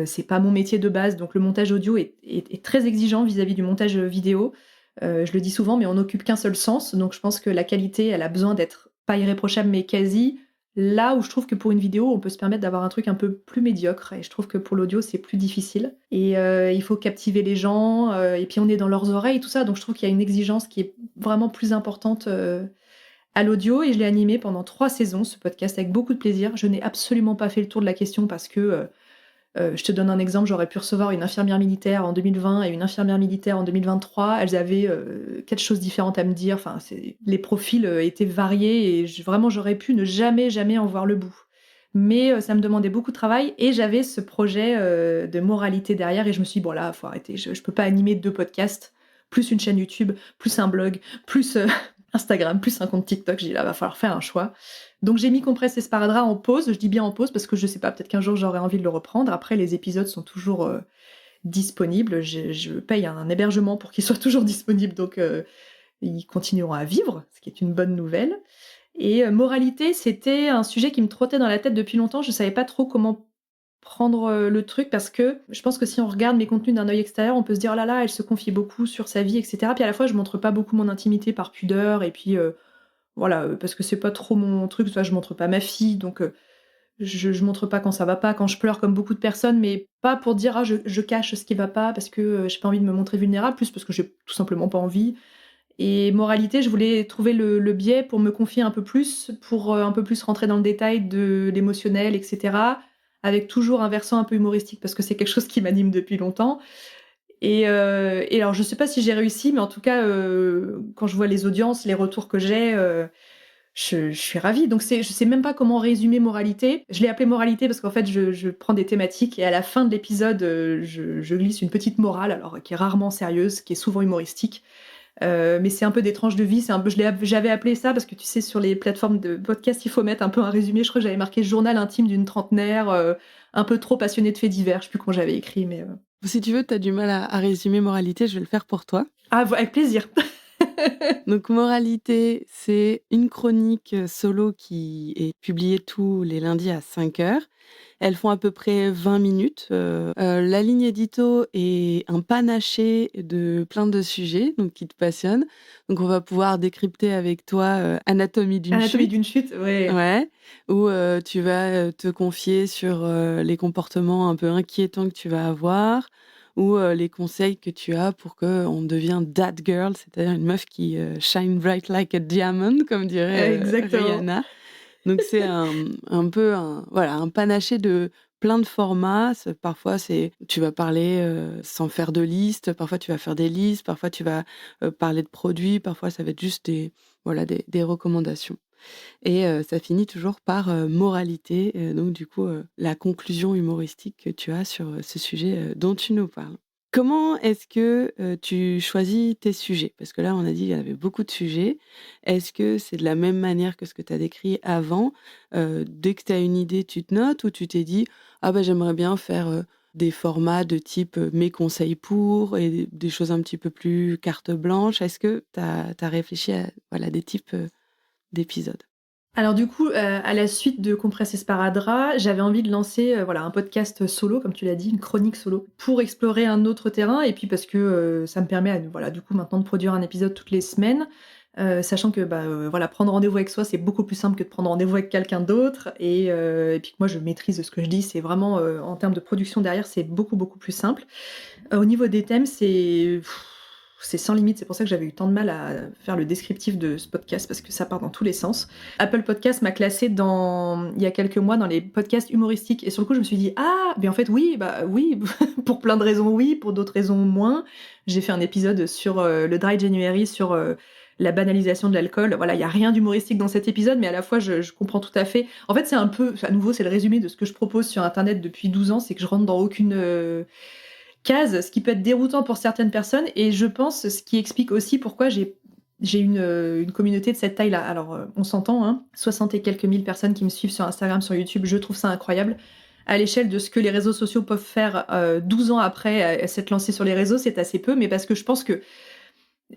C'est pas mon métier de base, donc le montage audio est très exigeant vis-à-vis du montage, vidéo. Je le dis souvent, mais on n'occupe qu'un seul sens, donc je pense que la qualité, elle a besoin d'être pas irréprochable, mais quasi. Là où je trouve que pour une vidéo, on peut se permettre d'avoir un truc un peu plus médiocre et je trouve que pour l'audio, c'est plus difficile et il faut captiver les gens, et puis on est dans leurs oreilles, tout ça, donc je trouve qu'il y a une exigence qui est vraiment plus importante, à l'audio et je l'ai animé pendant 3 saisons, ce podcast, avec beaucoup de plaisir. Je n'ai absolument pas fait le tour de la question parce que, Je te donne un exemple, j'aurais pu recevoir une infirmière militaire en 2020 et une infirmière militaire en 2023. Elles avaient quatre choses différentes à me dire. Enfin, les profils étaient variés et vraiment, j'aurais pu ne jamais, jamais en voir le bout. Mais ça me demandait beaucoup de travail et j'avais ce projet de moralité derrière et je me suis dit, bon là, faut arrêter, je peux pas animer 2 podcasts, plus une chaîne YouTube, plus un blog, plus Instagram, plus un compte TikTok. J'ai dit, là, va falloir faire un choix. Donc j'ai mis Compresse Esparadrap en pause, je dis bien en pause parce que je sais pas, peut-être qu'un jour j'aurai envie de le reprendre. Après, les épisodes sont toujours disponibles, je paye un hébergement pour qu'ils soient toujours disponibles, donc ils continueront à vivre, ce qui est une bonne nouvelle. Et moralité, c'était un sujet qui me trottait dans la tête depuis longtemps. Je savais pas trop comment prendre le truc parce que je pense que si on regarde mes contenus d'un œil extérieur, on peut se dire oh là là, elle se confie beaucoup sur sa vie, etc. Puis à la fois, je montre pas beaucoup mon intimité par pudeur et puis voilà, parce que c'est pas trop mon truc. Soit je montre pas ma fille, donc je montre pas quand ça va pas, quand je pleure comme beaucoup de personnes, mais pas pour dire ah je cache ce qui va pas parce que j'ai pas envie de me montrer vulnérable, plus parce que j'ai tout simplement pas envie. Et moralité, je voulais trouver le biais pour me confier un peu plus, pour un peu plus rentrer dans le détail de l'émotionnel, etc. Avec toujours un versant un peu humoristique, parce que c'est quelque chose qui m'anime depuis longtemps. Et alors, je sais pas si j'ai réussi, mais en tout cas, quand je vois les audiences, les retours que j'ai, je suis ravie. Donc, je sais même pas comment résumer moralité. Je l'ai appelé moralité parce qu'en fait, je prends des thématiques et à la fin de l'épisode, je glisse une petite morale, alors qui est rarement sérieuse, qui est souvent humoristique. Mais c'est un peu des tranches de vie, j'avais appelé ça parce que tu sais, sur les plateformes de podcast, il faut mettre un peu un résumé. Je crois que j'avais marqué journal intime d'une trentenaire, un peu trop passionnée de faits divers. Je sais plus comment j'avais écrit, mais. Si tu veux, tu as du mal à résumer moralité, je vais le faire pour toi. Ah, avec plaisir. Donc, moralité, c'est une chronique solo qui est publiée tous les lundis à 5h. Elles font à peu près 20 minutes. La ligne édito est un panaché de plein de sujets donc qui te passionnent. Donc, on va pouvoir décrypter avec toi Anatomie d'une Anatomie chute. d'une chute, ouais. Ouais, où tu vas te confier sur les comportements un peu inquiétants que tu vas avoir ou les conseils que tu as pour qu'on devienne that girl, c'est-à-dire une meuf qui shine bright like a diamond, comme dirait Exactement. Rihanna. Donc c'est un peu voilà, un panaché de plein de formats. Parfois, tu vas parler sans faire de liste, parfois tu vas faire des listes, parfois tu vas parler de produits, parfois ça va être juste voilà, des recommandations. Et ça finit toujours par moralité, donc du coup, la conclusion humoristique que tu as sur ce sujet dont tu nous parles. Comment est-ce que tu choisis tes sujets? Parce que là, on a dit qu'il y avait beaucoup de sujets. Est-ce que c'est de la même manière que ce que tu as décrit avant? Dès que tu as une idée, tu te notes ou tu t'es dit: «Ah bah, j'aimerais bien faire, des formats de type, mes conseils pour» et des choses un petit peu plus carte blanche? Est-ce que tu as réfléchi à, voilà, des types, d'épisodes? Alors du coup, à la suite de Compresse Esparadrap, j'avais envie de lancer, voilà, un podcast solo, comme tu l'as dit, une chronique solo, pour explorer un autre terrain et puis parce que, ça me permet voilà, du coup, maintenant de produire un épisode toutes les semaines, sachant que, bah, voilà, prendre rendez-vous avec soi, c'est beaucoup plus simple que de prendre rendez-vous avec quelqu'un d'autre et puis que moi, je maîtrise ce que je dis. C'est vraiment, en termes de production derrière, c'est beaucoup, beaucoup plus simple. Au niveau des thèmes, c'est sans limite. C'est pour ça que j'avais eu tant de mal à faire le descriptif de ce podcast parce que ça part dans tous les sens. Apple Podcast m'a classé il y a quelques mois dans les podcasts humoristiques et sur le coup je me suis dit ah mais en fait oui bah oui pour plein de raisons oui, pour d'autres raisons moins. J'ai fait un épisode sur le Dry January, sur la banalisation de l'alcool. Voilà, il y a rien d'humoristique dans cet épisode, mais à la fois je comprends tout à fait. En fait, c'est un peu, à nouveau, c'est le résumé de ce que je propose sur Internet depuis 12 ans, c'est que je rentre dans aucune case, ce qui peut être déroutant pour certaines personnes, et je pense ce qui explique aussi pourquoi j'ai une communauté de cette taille-là. Alors, on s'entend, hein, 60 et quelques mille personnes qui me suivent sur Instagram, sur YouTube, je trouve ça incroyable. À l'échelle de ce que les réseaux sociaux peuvent faire 12 ans après s'être lancés sur les réseaux, c'est assez peu, mais parce que je pense que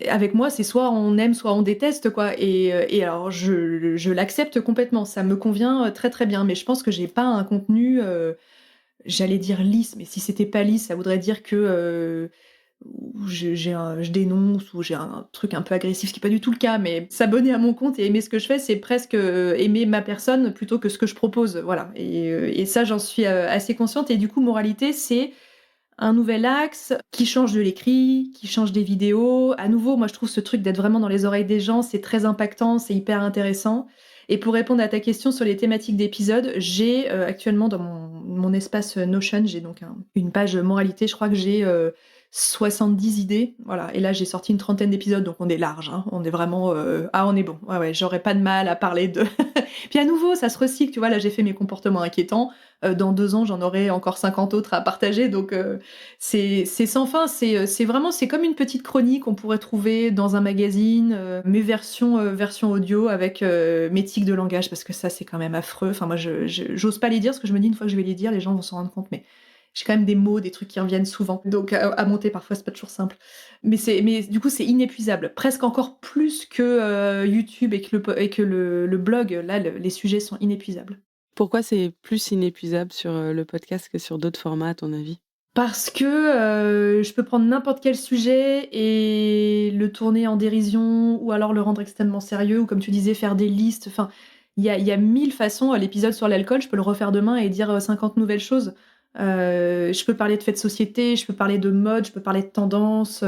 avec moi, c'est soit on aime, soit on déteste, quoi. Et alors, je l'accepte complètement, ça me convient très très bien, mais je pense que j'ai pas un contenu... j'allais dire lisse, mais si c'était pas lisse, ça voudrait dire que je dénonce ou j'ai un truc un peu agressif, ce qui n'est pas du tout le cas, mais s'abonner à mon compte et aimer ce que je fais, c'est presque aimer ma personne plutôt que ce que je propose. Voilà. Et ça, j'en suis assez consciente. Et du coup, moralité, c'est un nouvel axe qui change de l'écrit, qui change des vidéos. À nouveau, moi, je trouve ce truc d'être vraiment dans les oreilles des gens, c'est très impactant, c'est hyper intéressant. Et pour répondre à ta question sur les thématiques d'épisodes, j'ai actuellement dans mon espace Notion, j'ai donc une page moralité, je crois que j'ai 70 idées. Voilà. Et là, j'ai sorti une trentaine d'épisodes, donc on est large. Hein. On est vraiment... on est bon. Ouais, j'aurais pas de mal à parler de... Puis à nouveau, ça se recycle. Tu vois, là, j'ai fait mes comportements inquiétants. Dans 2 ans, j'en aurai encore 50 autres à partager. Donc, c'est sans fin. C'est vraiment... C'est comme une petite chronique qu'on pourrait trouver dans un magazine. Mes versions audio avec mes tics de langage, parce que ça, c'est quand même affreux. Enfin, moi, j'ose pas les dire, parce que je me dis, une fois que je vais les dire, les gens vont s'en rendre compte. Mais j'ai quand même des mots, des trucs qui reviennent souvent. Donc à monter parfois, c'est pas toujours simple. Mais du coup, c'est inépuisable. Presque encore plus que YouTube et que le blog. Là, les sujets sont inépuisables. Pourquoi c'est plus inépuisable sur le podcast que sur d'autres formats, à ton avis? Parce que je peux prendre n'importe quel sujet et le tourner en dérision, ou alors le rendre extrêmement sérieux, ou comme tu disais, faire des listes. Enfin, il y a 1000 façons. L'épisode sur l'alcool, je peux le refaire demain et dire 50 nouvelles choses. Je peux parler de faits de société, je peux parler de mode, je peux parler de tendance.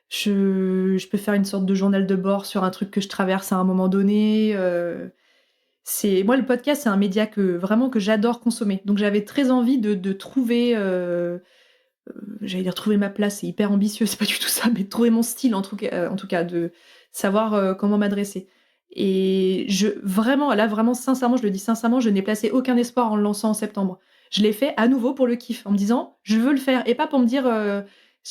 Je peux faire une sorte de journal de bord sur un truc que je traverse à un moment donné. Moi, le podcast, c'est un média que j'adore consommer. Donc j'avais très envie de trouver, j'allais dire trouver ma place, c'est hyper ambitieux, c'est pas du tout ça, mais de trouver mon style en tout cas, de savoir comment m'adresser. Et vraiment, là, vraiment, sincèrement, je le dis sincèrement, je n'ai placé aucun espoir en le lançant en septembre. Je l'ai fait à nouveau pour le kiff, en me disant, je veux le faire, et pas pour me dire,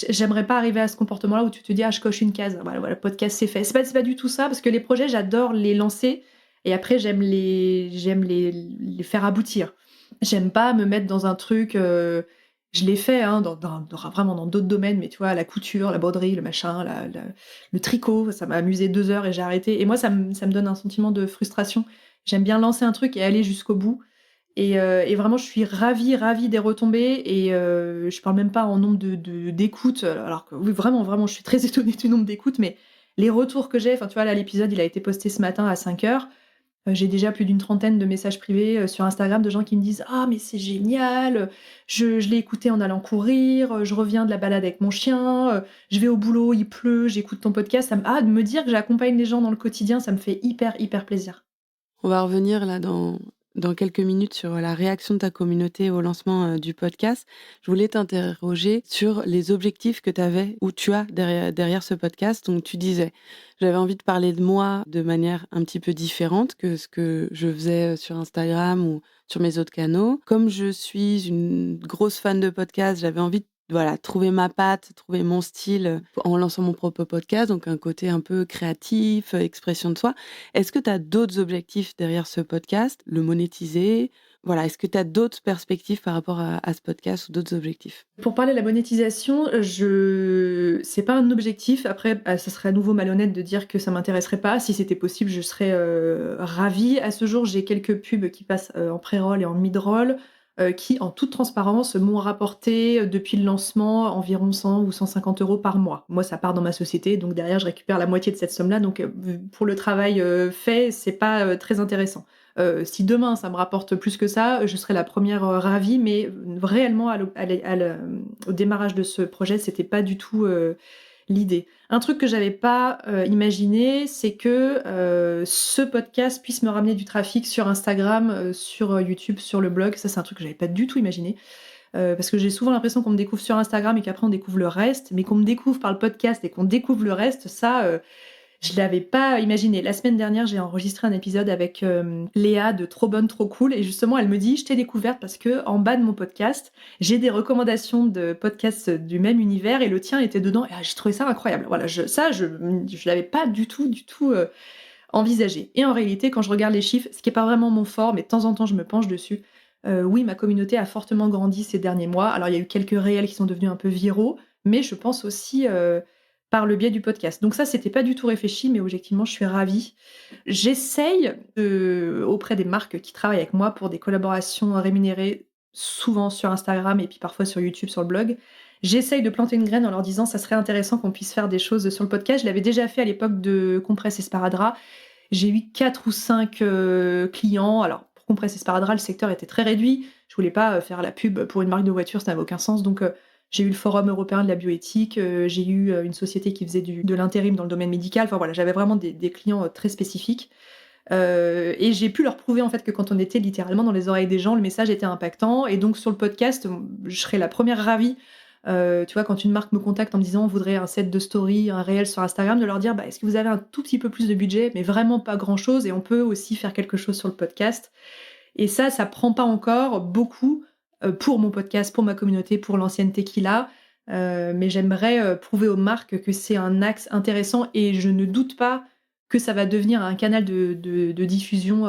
j'aimerais pas arriver à ce comportement-là où tu te dis, je coche une case, voilà, le podcast, c'est fait. C'est pas du tout ça, parce que les projets, j'adore les lancer, et après, j'aime les faire aboutir. J'aime pas me mettre dans un truc, je l'ai fait hein, vraiment dans d'autres domaines, mais tu vois, la couture, la broderie, le machin, le tricot, ça m'a amusé 2 heures et j'ai arrêté. Et moi, ça me donne un sentiment de frustration. J'aime bien lancer un truc et aller jusqu'au bout. Et vraiment, je suis ravie des retombées. Et je parle même pas en nombre d'écoutes, alors que oui, vraiment, je suis très étonnée du nombre d'écoutes, mais les retours que j'ai, enfin, tu vois, là, l'épisode, il a été posté ce matin à 5 heures. J'ai déjà plus d'une trentaine de messages privés sur Instagram de gens qui me disent « Ah, mais c'est génial, je l'ai écouté en allant courir, je reviens de la balade avec mon chien, je vais au boulot, il pleut, j'écoute ton podcast. » de me dire que j'accompagne les gens dans le quotidien, ça me fait hyper plaisir. On va revenir là dans quelques minutes sur la réaction de ta communauté au lancement du podcast. Je voulais t'interroger sur les objectifs que tu avais ou tu as derrière ce podcast. Donc tu disais, j'avais envie de parler de moi de manière un petit peu différente que ce que je faisais sur Instagram ou sur mes autres canaux. Comme je suis une grosse fan de podcast, j'avais envie de trouver ma patte, trouver mon style en lançant mon propre podcast, donc un côté un peu créatif, expression de soi. Est-ce que tu as d'autres objectifs derrière ce podcast? Le monétiser? Voilà, est-ce que tu as d'autres perspectives par rapport à ce podcast ou d'autres objectifs? Pour parler de la monétisation, c'est pas un objectif. Après, ça serait à nouveau malhonnête de dire que ça m'intéresserait pas. Si c'était possible, je serais ravie. À ce jour, j'ai quelques pubs qui passent en pré-roll et en mid-roll, qui, en toute transparence, m'ont rapporté depuis le lancement environ 100 ou 150 euros par mois. Moi, ça part dans ma société, donc derrière, je récupère la moitié de cette somme-là. Donc, pour le travail fait, c'est pas très intéressant. Si demain ça me rapporte plus que ça, je serai la première ravie, mais réellement au démarrage de ce projet, c'était pas du tout l'idée. Un truc que j'avais pas imaginé, c'est que ce podcast puisse me ramener du trafic sur Instagram, sur YouTube, sur le blog. Ça, c'est un truc que j'avais pas du tout imaginé. Parce que j'ai souvent l'impression qu'on me découvre sur Instagram et qu'après on découvre le reste, mais qu'on me découvre par le podcast et qu'on découvre le reste, ça, je l'avais pas imaginé. La semaine dernière, j'ai enregistré un épisode avec Léa de Trop Bonne, Trop Cool. Et justement, elle me dit, je t'ai découverte parce que en bas de mon podcast, j'ai des recommandations de podcasts du même univers et le tien était dedans. Et j'ai trouvé ça incroyable. Voilà, je l'avais pas du tout envisagé. Et en réalité, quand je regarde les chiffres, ce qui est pas vraiment mon fort, mais de temps en temps, je me penche dessus. Oui, ma communauté a fortement grandi ces derniers mois. Alors, il y a eu quelques réels qui sont devenus un peu viraux, mais je pense aussi par le biais du podcast. Donc ça, c'était pas du tout réfléchi, mais objectivement, je suis ravie. J'essaye auprès des marques qui travaillent avec moi pour des collaborations rémunérées, souvent sur Instagram et puis parfois sur YouTube, sur le blog. J'essaye de planter une graine en leur disant ça serait intéressant qu'on puisse faire des choses sur le podcast. Je l'avais déjà fait à l'époque de Compresse et Sparadrap. J'ai eu 4 ou 5 clients. Alors, pour Compresse et Sparadrap, le secteur était très réduit. Je voulais pas faire la pub pour une marque de voiture, ça n'avait aucun sens. Donc, j'ai eu le Forum européen de la bioéthique, j'ai eu une société qui faisait de l'intérim dans le domaine médical. Enfin voilà, j'avais vraiment des clients très spécifiques. Et j'ai pu leur prouver en fait que quand on était littéralement dans les oreilles des gens, le message était impactant. Et donc sur le podcast, je serais la première ravie, tu vois, quand une marque me contacte en me disant on voudrait un set de story, un réel sur Instagram, de leur dire est-ce que vous avez un tout petit peu plus de budget, mais vraiment pas grand-chose, et on peut aussi faire quelque chose sur le podcast. Et ça prend pas encore beaucoup pour mon podcast, pour ma communauté, pour l'ancienneté qu'il a. Mais j'aimerais prouver aux marques que c'est un axe intéressant, et je ne doute pas que ça va devenir un canal de diffusion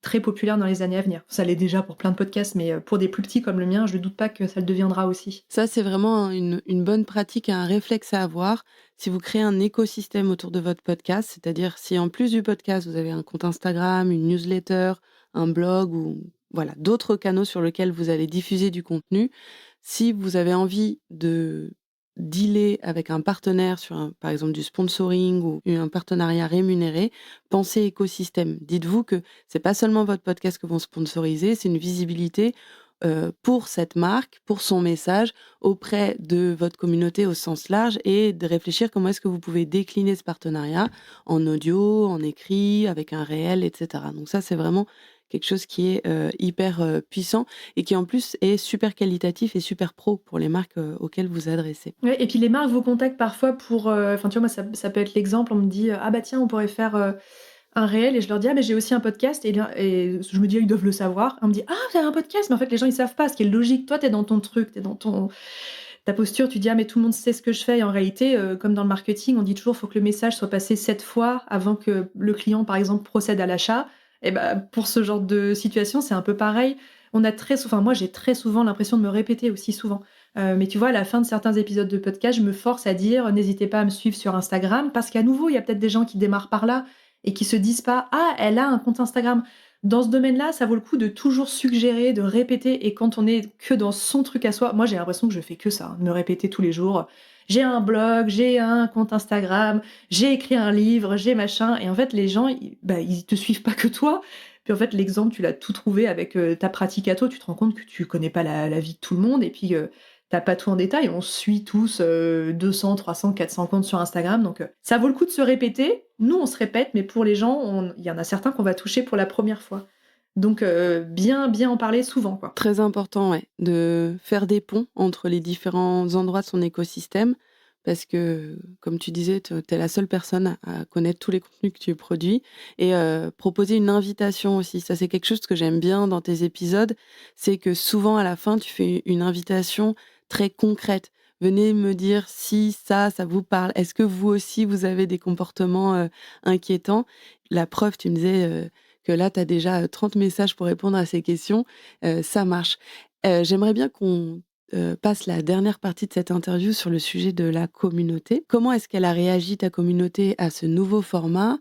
très populaire dans les années à venir. Ça l'est déjà pour plein de podcasts, mais pour des plus petits comme le mien, je ne doute pas que ça le deviendra aussi. Ça, c'est vraiment une bonne pratique et un réflexe à avoir. Si vous créez un écosystème autour de votre podcast, c'est-à-dire si en plus du podcast, vous avez un compte Instagram, une newsletter, un blog ou voilà, d'autres canaux sur lesquels vous allez diffuser du contenu, si vous avez envie de dealer avec un partenaire sur par exemple du sponsoring ou un partenariat rémunéré, pensez écosystème. Dites-vous que c'est pas seulement votre podcast que vont sponsoriser, c'est une visibilité pour cette marque, pour son message auprès de votre communauté au sens large, et de réfléchir comment est-ce que vous pouvez décliner ce partenariat en audio, en écrit, avec un réel, et cetera. Donc ça, c'est vraiment quelque chose qui est hyper puissant et qui en plus est super qualitatif et super pro pour les marques auxquelles vous adressez. Ouais, et puis les marques vous contactent parfois pour, enfin tu vois, moi ça peut être l'exemple, on me dit ah bah tiens, on pourrait faire un réel, et je leur dis ah mais j'ai aussi un podcast, et je me dis ils doivent le savoir. On me dit ah vous avez un podcast, mais en fait les gens ils savent pas, ce qui est logique. Toi t'es dans ton truc, t'es dans ta posture, tu dis ah mais tout le monde sait ce que je fais, et en réalité comme dans le marketing on dit toujours faut que le message soit passé 7 fois avant que le client par exemple procède à l'achat. Et bah pour ce genre de situation c'est un peu pareil. On a très souvent, enfin moi j'ai très souvent l'impression de me répéter aussi souvent. Mais tu vois, à la fin de certains épisodes de podcast, je me force à dire n'hésitez pas à me suivre sur Instagram, parce qu'à nouveau, il y a peut-être des gens qui démarrent par là et qui se disent pas ah, elle a un compte Instagram. Dans ce domaine-là, ça vaut le coup de toujours suggérer, de répéter. Et quand on est que dans son truc à soi, moi j'ai l'impression que je fais que ça, me répéter tous les jours. J'ai un blog, j'ai un compte Instagram, j'ai écrit un livre, j'ai machin. Et en fait, les gens, ils te suivent pas que toi. Puis en fait, l'exemple, tu l'as tout trouvé avec ta pratique à toi. Tu te rends compte que tu connais pas la vie de tout le monde. Et puis, t'as pas tout en détail. On suit tous 200, 300, 400 comptes sur Instagram. Donc, ça vaut le coup de se répéter. Nous, on se répète, mais pour les gens, il y en a certains qu'on va toucher pour la première fois. Donc, bien en parler souvent, quoi. Très important, ouais, de faire des ponts entre les différents endroits de son écosystème, parce que, comme tu disais, tu es la seule personne à connaître tous les contenus que tu produis, et proposer une invitation aussi. Ça, c'est quelque chose que j'aime bien dans tes épisodes, c'est que souvent, à la fin, tu fais une invitation très concrète. Venez me dire si ça vous parle. Est-ce que vous aussi, vous avez des comportements inquiétants? La preuve, tu me disais que là, tu as déjà 30 messages pour répondre à ces questions. Ça marche. J'aimerais bien qu'on passe la dernière partie de cette interview sur le sujet de la communauté. Comment est-ce qu'elle a réagi, ta communauté, à ce nouveau format?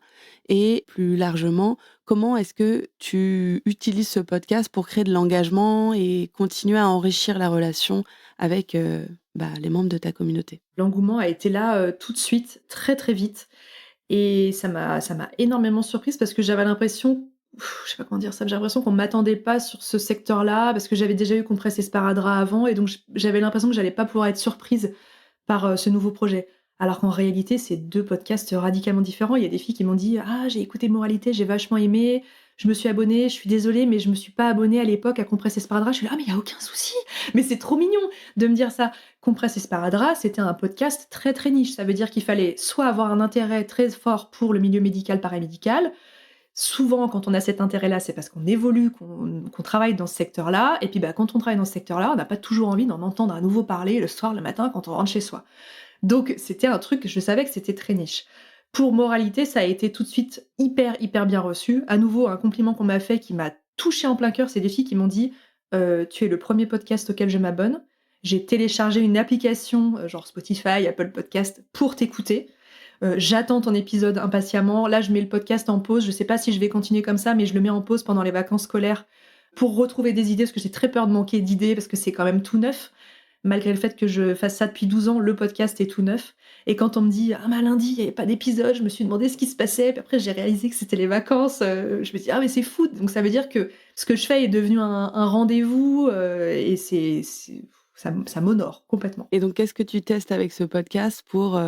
Et plus largement, comment est-ce que tu utilises ce podcast pour créer de l'engagement et continuer à enrichir la relation avec les membres de ta communauté? L'engouement a été là tout de suite, très très vite. Et ça m'a énormément surprise, parce que j'avais l'impression, je sais pas comment dire ça, j'ai l'impression qu'on m'attendait pas sur ce secteur-là, parce que j'avais déjà eu Compresse et Sparadrap avant, et donc j'avais l'impression que j'allais pas pouvoir être surprise par ce nouveau projet. Alors qu'en réalité, c'est 2 podcasts radicalement différents. Il y a des filles qui m'ont dit ah j'ai écouté Moralité, j'ai vachement aimé, je me suis abonnée, je suis désolée, mais je me suis pas abonnée à l'époque à Compresse et Sparadrap. Je suis là ah mais il y a aucun souci, mais c'est trop mignon de me dire ça. Compresse et Sparadrap, c'était un podcast très très niche. Ça veut dire qu'il fallait soit avoir un intérêt très fort pour le milieu médical, paramédical. Souvent, quand on a cet intérêt-là, c'est parce qu'on évolue, qu'on travaille dans ce secteur-là. Et puis, quand on travaille dans ce secteur-là, on n'a pas toujours envie d'en entendre à nouveau parler le soir, le matin, quand on rentre chez soi. Donc, c'était un truc, je savais que c'était très niche. Pour Moralité, ça a été tout de suite hyper bien reçu. À nouveau, un compliment qu'on m'a fait qui m'a touché en plein cœur, c'est des filles qui m'ont dit tu es le premier podcast auquel je m'abonne. J'ai téléchargé une application, genre Spotify, Apple Podcast, pour t'écouter. J'attends ton épisode impatiemment. Là, je mets le podcast en pause. Je sais pas si je vais continuer comme ça, mais je le mets en pause pendant les vacances scolaires pour retrouver des idées, parce que j'ai très peur de manquer d'idées, parce que c'est quand même tout neuf. Malgré le fait que je fasse ça depuis 12 ans, le podcast est tout neuf. Et quand on me dit ah mais lundi, il n'y avait pas d'épisode, je me suis demandé ce qui se passait. Puis après, j'ai réalisé que c'était les vacances. Je me dis ah mais c'est fou. Donc ça veut dire que ce que je fais est devenu un rendez-vous, et ça m'honore complètement. Et donc, qu'est-ce que tu testes avec ce podcast pour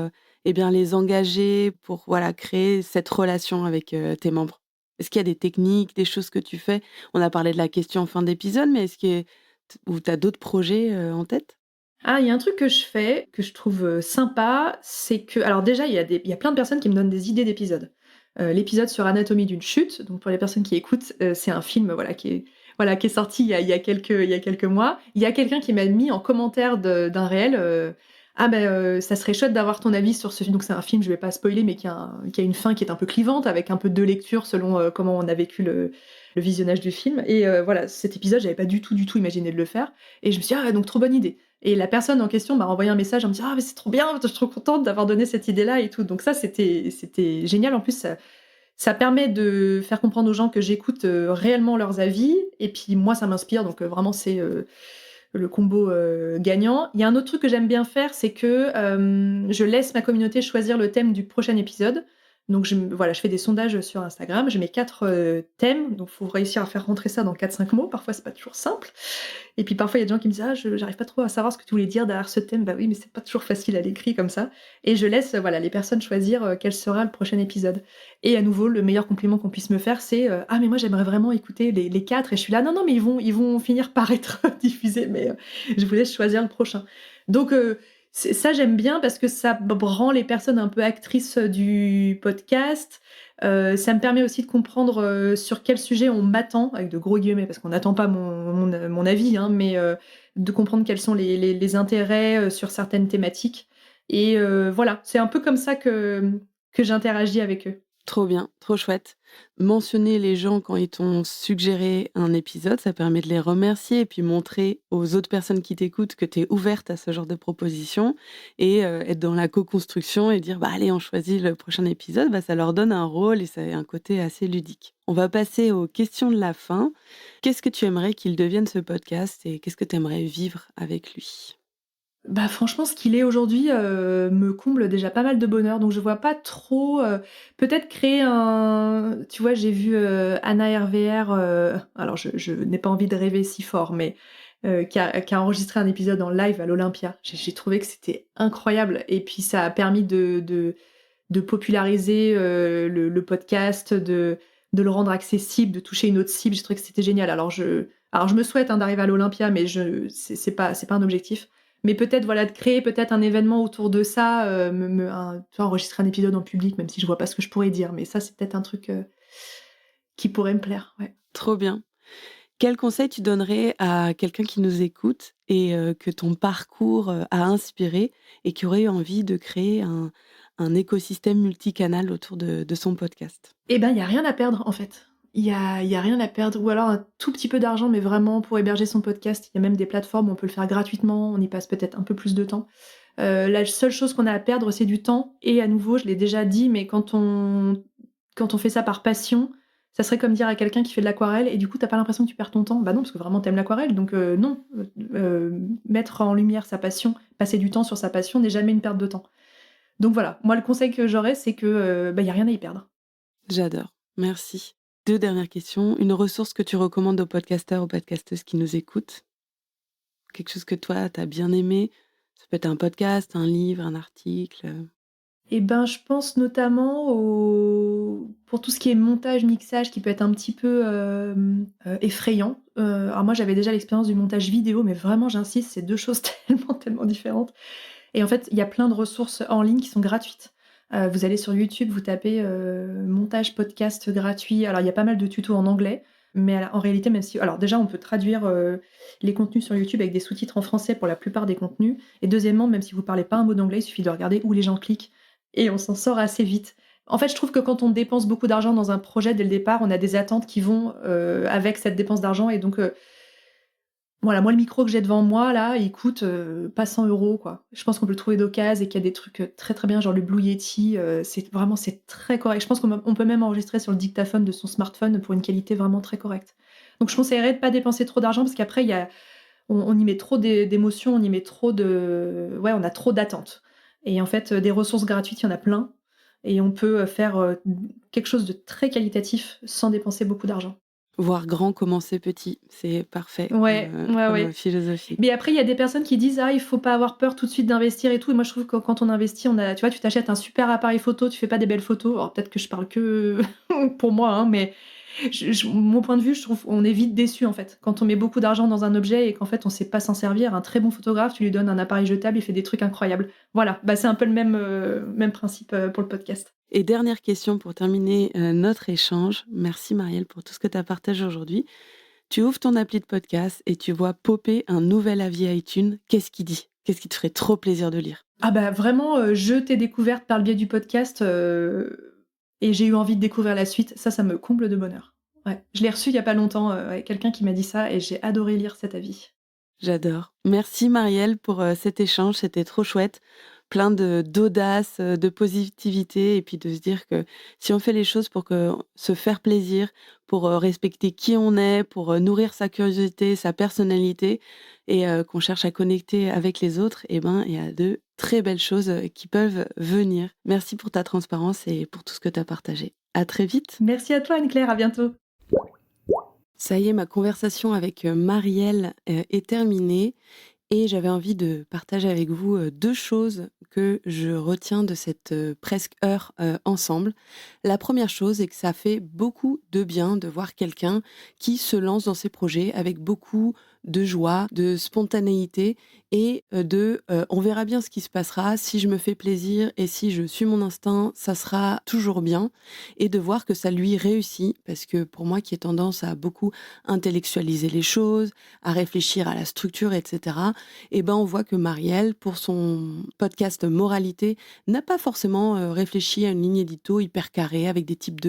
les engager, pour créer cette relation avec tes membres? Est-ce qu'il y a des techniques, des choses que tu fais? On a parlé de la question en fin d'épisode, mais est-ce que ou tu as d'autres projets, en tête? Ah, il y a un truc que je fais, que je trouve, sympa, c'est que alors déjà, il y a plein de personnes qui me donnent des idées d'épisodes. L'épisode sur Anatomie d'une chute, donc pour les personnes qui écoutent, c'est un film, voilà, qui est sorti il y a quelques mois. Il y a quelqu'un qui m'a mis en commentaire d'un réel, «Ah ben ça serait chouette d'avoir ton avis sur ce film». Donc c'est un film, je vais pas spoiler, mais qui a une fin qui est un peu clivante, avec un peu 2 lectures selon, comment on a vécu le visionnage du film et voilà, cet épisode, j'avais pas du tout imaginé de le faire et je me suis dit: «Ah donc trop bonne idée». Et la personne en question m'a renvoyé un message en me disant: «Ah mais c'est trop bien, je suis trop contente d'avoir donné cette idée-là et tout». Donc ça, c'était génial. En plus, ça permet de faire comprendre aux gens que j'écoute, réellement leurs avis et puis moi, ça m'inspire donc vraiment c'est, le combo, gagnant. Il y a un autre truc que j'aime bien faire, c'est que, je laisse ma communauté choisir le thème du prochain épisode. Donc voilà, je fais des sondages sur Instagram, je mets 4 thèmes, donc faut réussir à faire rentrer ça dans 4-5 mots. Parfois, c'est pas toujours simple. Et puis parfois, il y a des gens qui me disent: «Ah, je j'arrive pas trop à savoir ce que tu voulais dire derrière ce thème». Bah oui, mais c'est pas toujours facile à l'écrit comme ça et je laisse, voilà, les personnes choisir, quel sera le prochain épisode et à nouveau, le meilleur compliment qu'on puisse me faire, c'est, «Ah mais moi, j'aimerais vraiment écouter les 4» et je suis là: «Non, non, mais ils vont finir par être diffusés, mais je vous laisse choisir le prochain». Donc c'est ça, j'aime bien parce que ça rend les personnes un peu actrices, du podcast. Ça me permet aussi de comprendre, sur quel sujet on m'attend, avec de gros guillemets, parce qu'on n'attend pas mon avis, hein, mais de comprendre quels sont les intérêts, sur certaines thématiques et voilà, c'est un peu comme ça que j'interagis avec eux. Trop bien, trop chouette. Mentionner les gens quand ils t'ont suggéré un épisode, ça permet de les remercier et puis montrer aux autres personnes qui t'écoutent que tu es ouverte à ce genre de propositions et être dans la co-construction et dire: «Bah, allez, on choisit le prochain épisode», bah, ça leur donne un rôle et ça a un côté assez ludique. On va passer aux questions de la fin. Qu'est-ce que tu aimerais qu'il devienne ce podcast et qu'est-ce que tu aimerais vivre avec lui? Bah, franchement, ce qu'il est aujourd'hui, me comble déjà pas mal de bonheur, donc je vois pas trop, peut-être créer un tu vois, j'ai vu, Anna RVR, alors je n'ai pas envie de rêver si fort, mais qui a enregistré un épisode en live à l'Olympia. J'ai trouvé que c'était incroyable et puis ça a permis de populariser, le podcast, de le rendre accessible, de toucher une autre cible. J'ai trouvé que c'était génial. Alors je me souhaite, hein, d'arriver à l'Olympia, mais c'est pas un objectif. Mais peut-être, voilà, de créer peut-être un événement autour de ça, tu vois, enregistrer un épisode en public, même si je vois pas ce que je pourrais dire, mais ça, c'est peut-être un truc, qui pourrait me plaire, ouais. Trop bien. Quel conseil tu donnerais à quelqu'un qui nous écoute et que ton parcours, a inspiré et qui aurait eu envie de créer un écosystème multicanal autour de son podcast? Eh ben, il y a rien à perdre, en fait. Il y a rien à perdre ou alors un tout petit peu d'argent, mais vraiment pour héberger son podcast. Il y a même des plateformes où on peut le faire gratuitement, on y passe peut-être un peu plus de temps. La seule chose qu'on a à perdre, c'est du temps et à nouveau, je l'ai déjà dit, mais quand on fait ça par passion, ça serait comme dire à quelqu'un qui fait de l'aquarelle et du coup, tu as pas l'impression que tu perds ton temps. Bah non, parce que vraiment tu aimes l'aquarelle, donc non. Mettre en lumière sa passion, passer du temps sur sa passion n'est jamais une perte de temps. Donc voilà, moi le conseil que j'aurais, c'est que, bah, il y a rien à y perdre. J'adore, merci. 2 dernières questions. Une ressource que tu recommandes aux podcasteurs, aux podcasteuses qui nous écoutent? Quelque chose que toi, tu as bien aimé? Ça peut être un podcast, un livre, un article, Et ben, je pense notamment au pour tout ce qui est montage, mixage qui peut être un petit peu, effrayant. Alors moi, j'avais déjà l'expérience du montage vidéo, mais vraiment j'insiste, c'est 2 choses tellement différentes et en fait, il y a plein de ressources en ligne qui sont gratuites. Vous allez sur YouTube, vous tapez, montage podcast gratuit. Alors il y a pas mal de tutos en anglais, mais en réalité, même si alors déjà, on peut traduire, les contenus sur YouTube avec des sous-titres en français pour la plupart des contenus et deuxièmement, même si vous parlez pas un mot d'anglais, il suffit de regarder où les gens cliquent et on s'en sort assez vite. En fait, je trouve que quand on dépense beaucoup d'argent dans un projet dès le départ, on a des attentes qui vont, avec cette dépense d'argent et donc voilà, moi, le micro que j'ai devant moi, là, il coûte, pas 100 € quoi. Je pense qu'on peut le trouver d'occasion et qu'il y a des trucs, très, très bien, genre le Blue Yeti, c'est très correct. Je pense qu'on peut même enregistrer sur le dictaphone de son smartphone pour une qualité vraiment très correcte. Donc je conseillerais de pas dépenser trop d'argent parce qu'après il y a on y met trop d'émotions, on y met trop de ouais, on a trop d'attentes et en fait, des ressources gratuites, il y en a plein et on peut, faire, quelque chose de très qualitatif sans dépenser beaucoup d'argent. Voir grand, commencer petit, c'est parfait Ouais, ouais, comme ouais. philosophie. Mais après, il y a des personnes qui disent: «Ah, il faut pas avoir peur tout de suite d'investir et tout» et moi, je trouve que quand on investit, tu vois, tu t'achètes un super appareil photo, tu fais pas des belles photos. Alors peut-être que je parle que pour moi, hein, mais mon point de vue, je trouve on est vite déçu, en fait. Quand on met beaucoup d'argent dans un objet et qu'en fait, on sait pas s'en servir, un très bon photographe, tu lui donnes un appareil jetable, il fait des trucs incroyables. Voilà, bah, c'est un peu le même principe, pour le podcast. Et dernière question pour terminer, notre échange. Merci Marielle pour tout ce que tu as partagé aujourd'hui. Tu ouvres ton appli de podcast et tu vois popper un nouvel avis iTunes. Qu'est-ce qu'il dit? Qu'est-ce qui te ferait trop plaisir de lire? Ah bah, vraiment, je t'ai découverte par le biais du podcast, et j'ai eu envie de découvrir la suite. Ça me comble de bonheur. Ouais, je l'ai reçu il y a pas longtemps, ouais, quelqu'un qui m'a dit ça et j'ai adoré lire cet avis. J'adore. Merci Marielle pour, cet échange, c'était trop chouette. Plein d'audace, de positivité et puis de se dire que si on fait les choses pour se faire plaisir, pour, respecter qui on est, pour, nourrir sa curiosité, sa personnalité et qu'on cherche à connecter avec les autres et ben, il y a de très belles choses, qui peuvent venir. Merci pour ta transparence et pour tout ce que tu as partagé. À très vite. Merci à toi Anne-Claire, à bientôt. Ça y est, ma conversation avec, Marielle, est terminée. Et j'avais envie de partager avec vous, 2 choses que je retiens de cette, presque heure, ensemble. La première chose est que ça fait beaucoup de bien de voir quelqu'un qui se lance dans ses projets avec beaucoup de joie, de spontanéité et on verra bien ce qui se passera. Si je me fais plaisir et si je suis mon instinct, ça sera toujours bien et de voir que ça lui réussit. Parce que pour moi qui ai tendance à beaucoup intellectualiser les choses, à réfléchir à la structure et cetera, et ben, on voit que Marielle, pour son podcast Moralité, n'a pas forcément, réfléchi à une ligne édito hyper carrée avec des types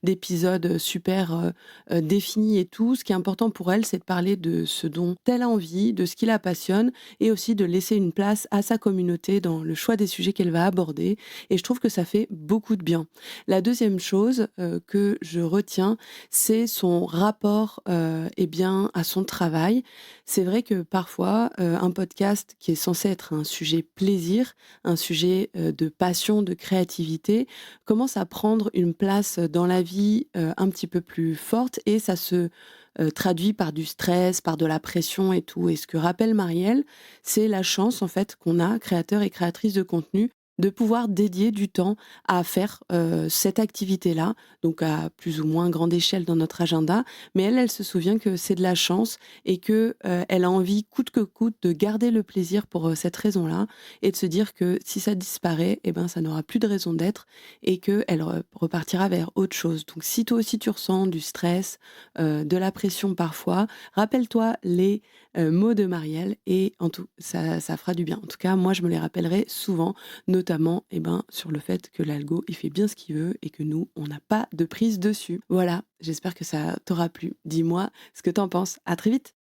d'épisodes, super, définis et tout. Ce qui est important pour elle, c'est de parler de ce dont elle a envie, de ce qui la passionne et aussi de laisser une place à sa communauté dans le choix des sujets qu'elle va aborder et je trouve que ça fait beaucoup de bien. La deuxième chose, que je retiens, c'est son rapport, et bien, à son travail. C'est vrai que parfois, un podcast qui est censé être un sujet plaisir, un sujet, de passion, de créativité, commence à prendre une place dans la vie, un petit peu plus forte et ça se, traduit par du stress, par de la pression et tout et ce que rappelle Marielle, c'est la chance en fait qu'on a, créateurs et créatrices de contenu, de pouvoir dédier du temps à faire, cette activité-là, donc à plus ou moins grande échelle dans notre agenda. Mais elle, elle se souvient que c'est de la chance et que, elle a envie coûte que coûte de garder le plaisir pour, cette raison-là et de se dire que si ça disparaît et ben, ça n'aura plus de raison d'être et qu'elle repartira vers autre chose. Donc si toi aussi tu ressens du stress, de la pression parfois, rappelle-toi les, mots de Marielle et en tout ça fera du bien. En tout cas, moi je me les rappellerai souvent, notamment, eh ben, sur le fait que l'algo, il fait bien ce qu'il veut et que nous, on n'a pas de prise dessus. Voilà, j'espère que ça t'aura plu. Dis-moi ce que t'en penses. À très vite.